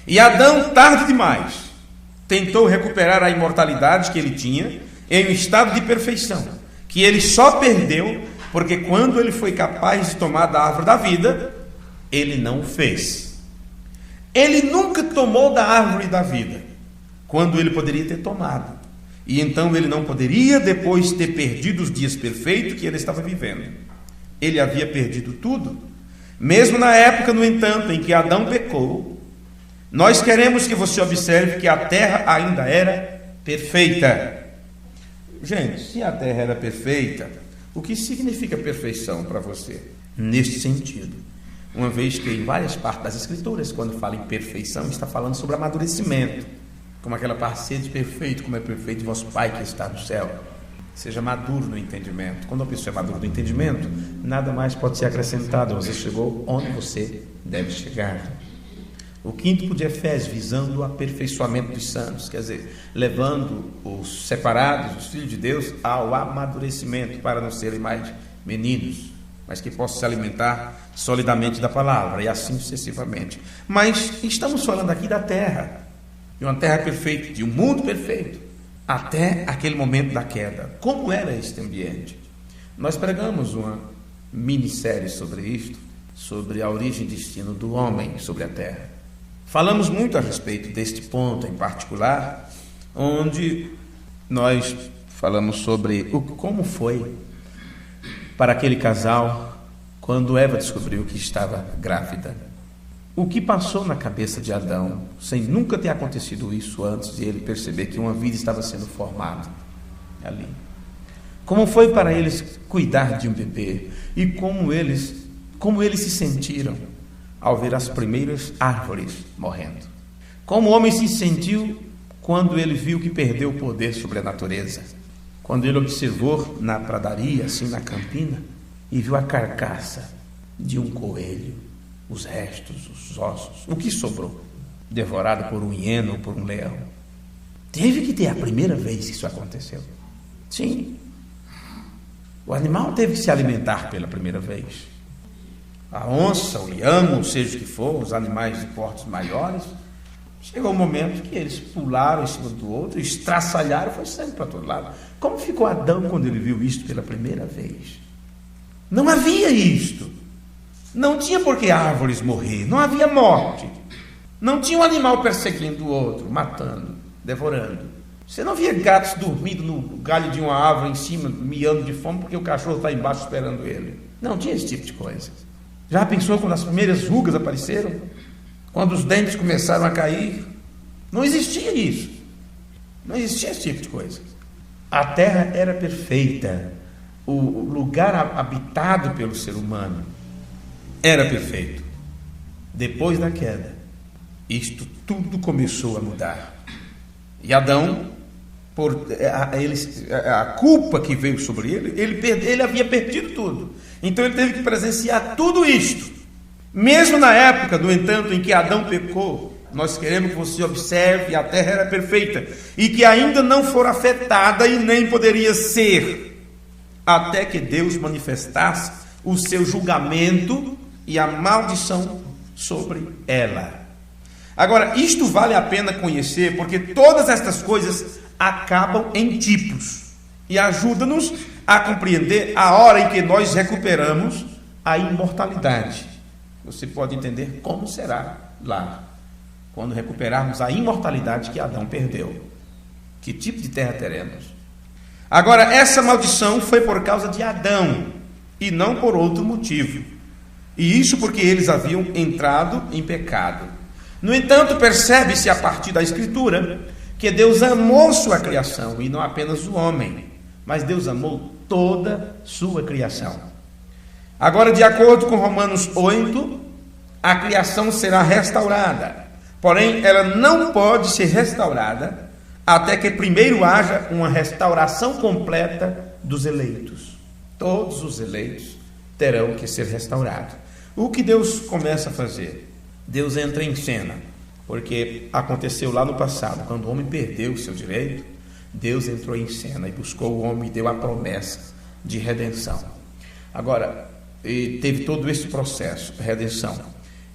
E Adão, tarde demais, tentou recuperar a imortalidade que ele tinha em um estado de perfeição, que ele só perdeu porque quando ele foi capaz de tomar da árvore da vida, ele não o fez. Ele nunca tomou da árvore da vida, quando ele poderia ter tomado. E então ele não poderia depois ter perdido os dias perfeitos que ele estava vivendo. Ele havia perdido tudo. Mesmo na época, no entanto, em que Adão pecou, nós queremos que você observe que a terra ainda era perfeita. Gente, se a terra era perfeita, o que significa perfeição para você? Neste sentido, uma vez que em várias partes das Escrituras, quando fala em perfeição, está falando sobre amadurecimento, como aquela parte, sede perfeito, como é perfeito vosso Pai que está no céu. Seja maduro no entendimento. Quando a pessoa é madura no entendimento, nada mais pode ser acrescentado. Você chegou onde você deve chegar. O quinto de Efésios, visando o aperfeiçoamento dos santos, quer dizer, levando os separados, os filhos de Deus, ao amadurecimento, para não serem mais meninos, mas que possam se alimentar solidamente da palavra, e assim sucessivamente. Mas estamos falando aqui da terra, de uma terra perfeita, de um mundo perfeito, até aquele momento da queda. Como era este ambiente? Nós pregamos uma minissérie sobre isto, sobre a origem e destino do homem sobre a terra. Falamos muito a respeito deste ponto em particular, onde nós falamos sobre como foi para aquele casal quando Eva descobriu que estava grávida. O que passou na cabeça de Adão, sem nunca ter acontecido isso antes de ele perceber que uma vida estava sendo formada ali. Como foi para eles cuidar de um bebê e como eles se sentiram ao ver as primeiras árvores morrendo. Como o homem se sentiu quando ele viu que perdeu o poder sobre a natureza. Quando ele observou na pradaria, assim na campina, e viu a carcaça de um coelho, os restos, os ossos, o que sobrou, devorado por um hiena ou por um leão. Teve que ter a primeira vez que isso aconteceu. Sim. O animal teve que se alimentar pela primeira vez. A onça, o leão, seja o que for, os animais de portes maiores, chegou um momento que eles pularam em cima do outro, estraçalharam, foi sangue para todo lado. Como ficou Adão quando ele viu isto pela primeira vez? Não havia isto. Não tinha por que árvores morrer, não havia morte. Não tinha um animal perseguindo o outro, matando, devorando. Você não via gatos dormindo no galho de uma árvore em cima, miando de fome, porque o cachorro está embaixo esperando ele. Não tinha esse tipo de coisa. Já pensou quando as primeiras rugas apareceram? Quando os dentes começaram a cair? Não existia isso. Não existia esse tipo de coisa. A terra era perfeita. O lugar habitado pelo ser humano era perfeito. Depois da queda, isto tudo começou a mudar. E Adão, por a culpa que veio sobre ele havia perdido tudo. Então ele teve que presenciar tudo isto. Mesmo na época, no entanto, em que Adão pecou, nós queremos que você observe, a terra era perfeita e que ainda não for afetada e nem poderia ser, até que Deus manifestasse o seu julgamento e a maldição sobre ela. Agora, isto vale a pena conhecer, porque todas estas coisas acabam em tipos e ajudam-nos a compreender a hora em que nós recuperamos a imortalidade. Você pode entender como será lá, quando recuperarmos a imortalidade que Adão perdeu. Que tipo de terra teremos? Agora, essa maldição foi por causa de Adão e não por outro motivo. E isso porque eles haviam entrado em pecado. No entanto, percebe-se a partir da Escritura que Deus amou sua criação, e não apenas o homem, mas Deus amou toda sua criação. Agora, de acordo com Romanos 8, a criação será restaurada. Porém, ela não pode ser restaurada até que primeiro haja uma restauração completa dos eleitos. Todos os eleitos terão que ser restaurados. O que Deus começa a fazer? Deus entra em cena, porque aconteceu lá no passado, quando o homem perdeu o seu direito, Deus entrou em cena e buscou o homem e deu a promessa de redenção. Agora, teve todo esse processo, redenção.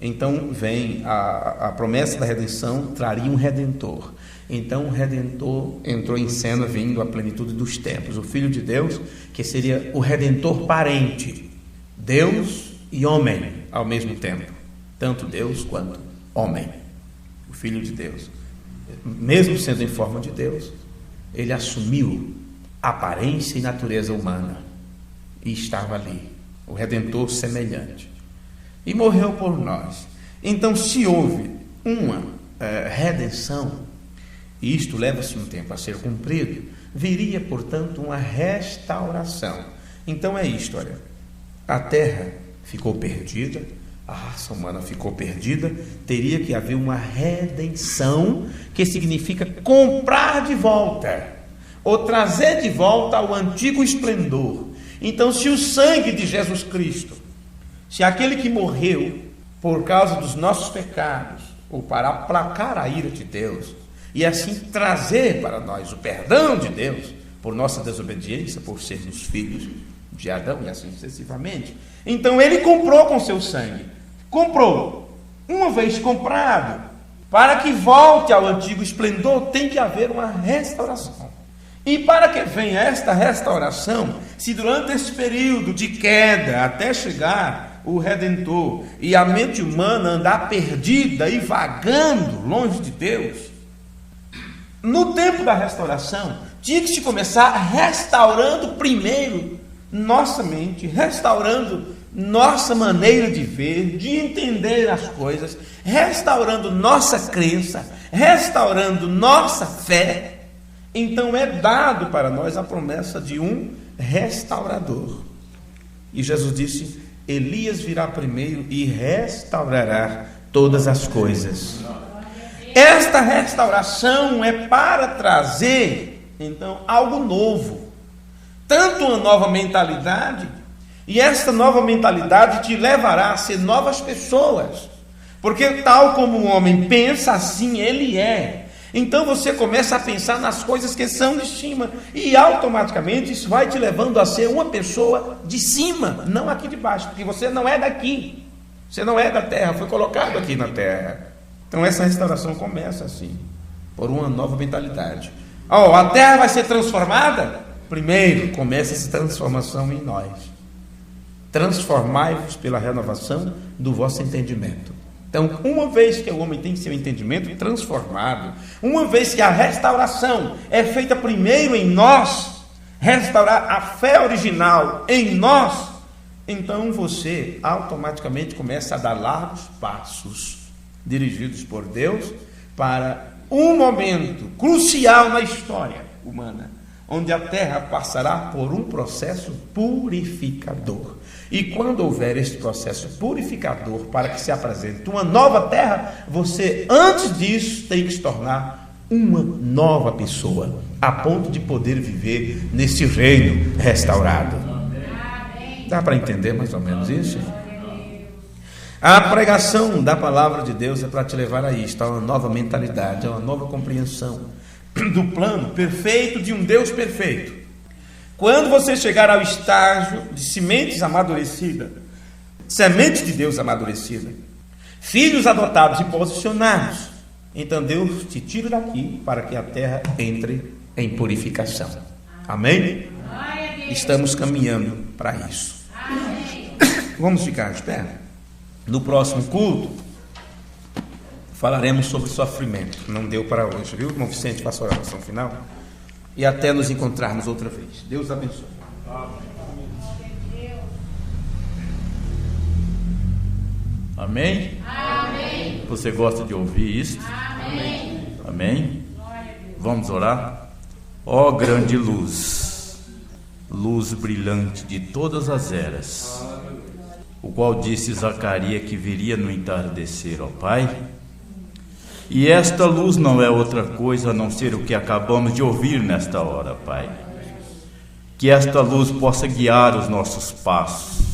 Então vem a promessa da redenção, traria um redentor. Então o redentor entrou em cena vindo à plenitude dos tempos, o Filho de Deus, que seria o redentor parente, Deus e homem ao mesmo tempo, tanto Deus quanto homem, o Filho de Deus. Mesmo sendo em forma de Deus, ele assumiu aparência e natureza humana e estava ali, o redentor semelhante, e morreu por nós. Então, se houve uma redenção, e isto leva-se um tempo a ser cumprido, viria, portanto, uma restauração. Então é isto, olha, a terra ficou perdida, A raça humana ficou perdida, teria que haver uma redenção, que significa comprar de volta, ou trazer de volta ao antigo esplendor. Então, se o sangue de Jesus Cristo, se aquele que morreu por causa dos nossos pecados, ou para aplacar a ira de Deus, e assim trazer para nós o perdão de Deus, por nossa desobediência, por sermos filhos de Adão e assim sucessivamente, então ele comprou com seu sangue. Comprou. Uma vez comprado, para que volte ao antigo esplendor, tem que haver uma restauração. E para que venha esta restauração, se durante esse período de queda, até chegar o Redentor, e a mente humana andar perdida e vagando longe de Deus, no tempo da restauração, tinha que se começar restaurando primeiro nossa mente, restaurando nossa maneira de ver, de entender as coisas, restaurando nossa crença, restaurando nossa fé. Então é dado para nós a promessa de um restaurador. E Jesus disse: Elias virá primeiro e restaurará todas as coisas. Esta restauração é para trazer, então, algo novo. Tanto uma nova mentalidade, e esta nova mentalidade te levará a ser novas pessoas. Porque tal como o homem pensa, assim ele é. Então você começa a pensar nas coisas que são de cima, e automaticamente isso vai te levando a ser uma pessoa de cima, não aqui de baixo, porque você não é daqui, você não é da terra, foi colocado aqui na terra. Então essa restauração começa assim, por uma nova mentalidade. A terra vai ser transformada? Primeiro começa essa transformação em nós. Transformai-vos pela renovação do vosso entendimento. Então, uma vez que o homem tem seu entendimento transformado, uma vez que a restauração é feita primeiro em nós, restaurar a fé original em nós, então você automaticamente começa a dar largos passos, dirigidos por Deus, para um momento crucial na história humana, onde a terra passará por um processo purificador. E quando houver esse processo purificador para que se apresente uma nova terra, você, antes disso, tem que se tornar uma nova pessoa, a ponto de poder viver nesse reino restaurado. Dá para entender mais ou menos isso? A pregação da palavra de Deus é para te levar a isto, a uma nova mentalidade, a uma nova compreensão do plano perfeito de um Deus perfeito. Quando você chegar ao estágio de sementes amadurecidas, semente de Deus amadurecida, filhos adotados e posicionados, então Deus te tira daqui para que a terra entre em purificação. Amém? Estamos caminhando para isso. Vamos ficar de pé? No próximo culto falaremos sobre sofrimento. Não deu para hoje, viu? Irmão Vicente, faça a oração final. E até nos encontrarmos outra vez. Deus abençoe. Amém? Amém. Você gosta de ouvir isso? Amém. Amém? Vamos orar? Ó grande luz, luz brilhante de todas as eras, o qual disse Zacarias que viria no entardecer, ó Pai. E esta luz não é outra coisa a não ser o que acabamos de ouvir nesta hora, Pai. Que esta luz possa guiar os nossos passos,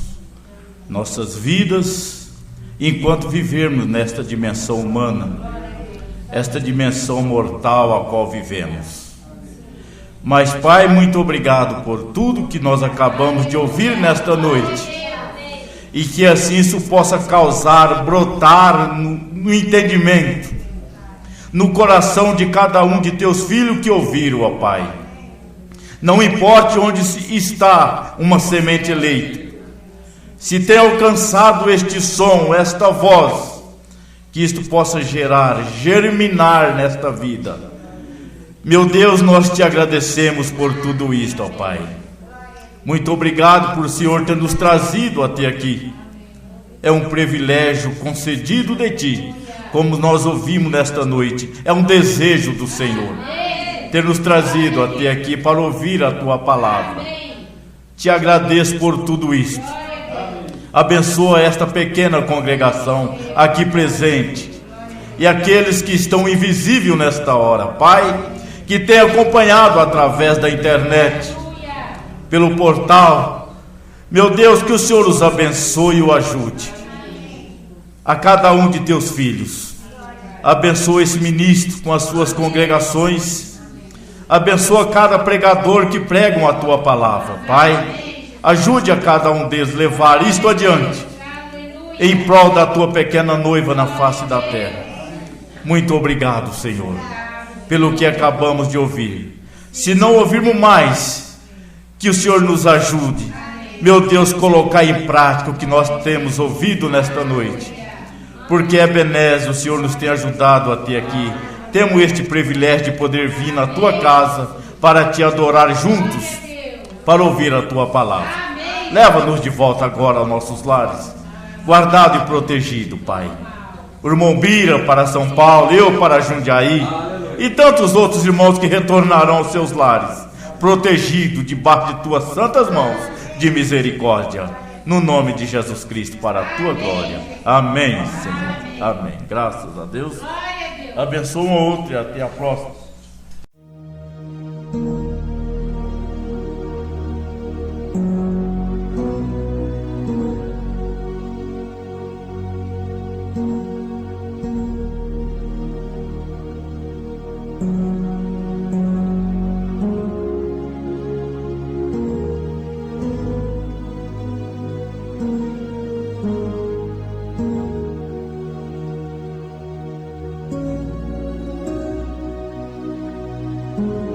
nossas vidas, enquanto vivermos nesta dimensão humana, esta dimensão mortal a qual vivemos. Mas, Pai, muito obrigado por tudo que nós acabamos de ouvir nesta noite, e que assim isso possa causar, brotar no entendimento, no coração de cada um de teus filhos que ouviram, ó Pai. Não importe onde está uma semente eleita, se tem alcançado este som, esta voz, que isto possa germinar nesta vida. Meu Deus, nós te agradecemos por tudo isto, ó Pai. Muito obrigado por o Senhor ter nos trazido até aqui. É um privilégio concedido de Ti, como nós ouvimos nesta noite. É um desejo do Senhor ter nos trazido até aqui para ouvir a Tua palavra. Te agradeço por tudo isto. Abençoa esta pequena congregação aqui presente e aqueles que estão invisíveis nesta hora, Pai, que tem acompanhado através da internet, pelo portal. Meu Deus, que o Senhor os abençoe e o ajude. A cada um de teus filhos, abençoa esse ministro com as suas congregações, abençoa cada pregador que pregam a tua palavra, Pai. Ajude a cada um deles levar isto adiante, em prol da tua pequena noiva na face da terra. Muito obrigado, Senhor, pelo que acabamos de ouvir. Se não ouvirmos mais, que o Senhor nos ajude, meu Deus, colocar em prática o que nós temos ouvido nesta noite, porque Ebenezer, o Senhor nos tem ajudado até aqui. Temos este privilégio de poder vir na tua casa para te adorar juntos, para ouvir a tua palavra. Leva-nos de volta agora aos nossos lares, guardado e protegido, Pai. O irmão Bira para São Paulo, eu para Jundiaí, e tantos outros irmãos que retornarão aos seus lares, protegido debaixo de tuas santas mãos de misericórdia, no nome de Jesus Cristo, para a tua glória. Amém, Senhor. Amém. Graças a Deus. Abençoa um ao outro e até a próxima. Thank you.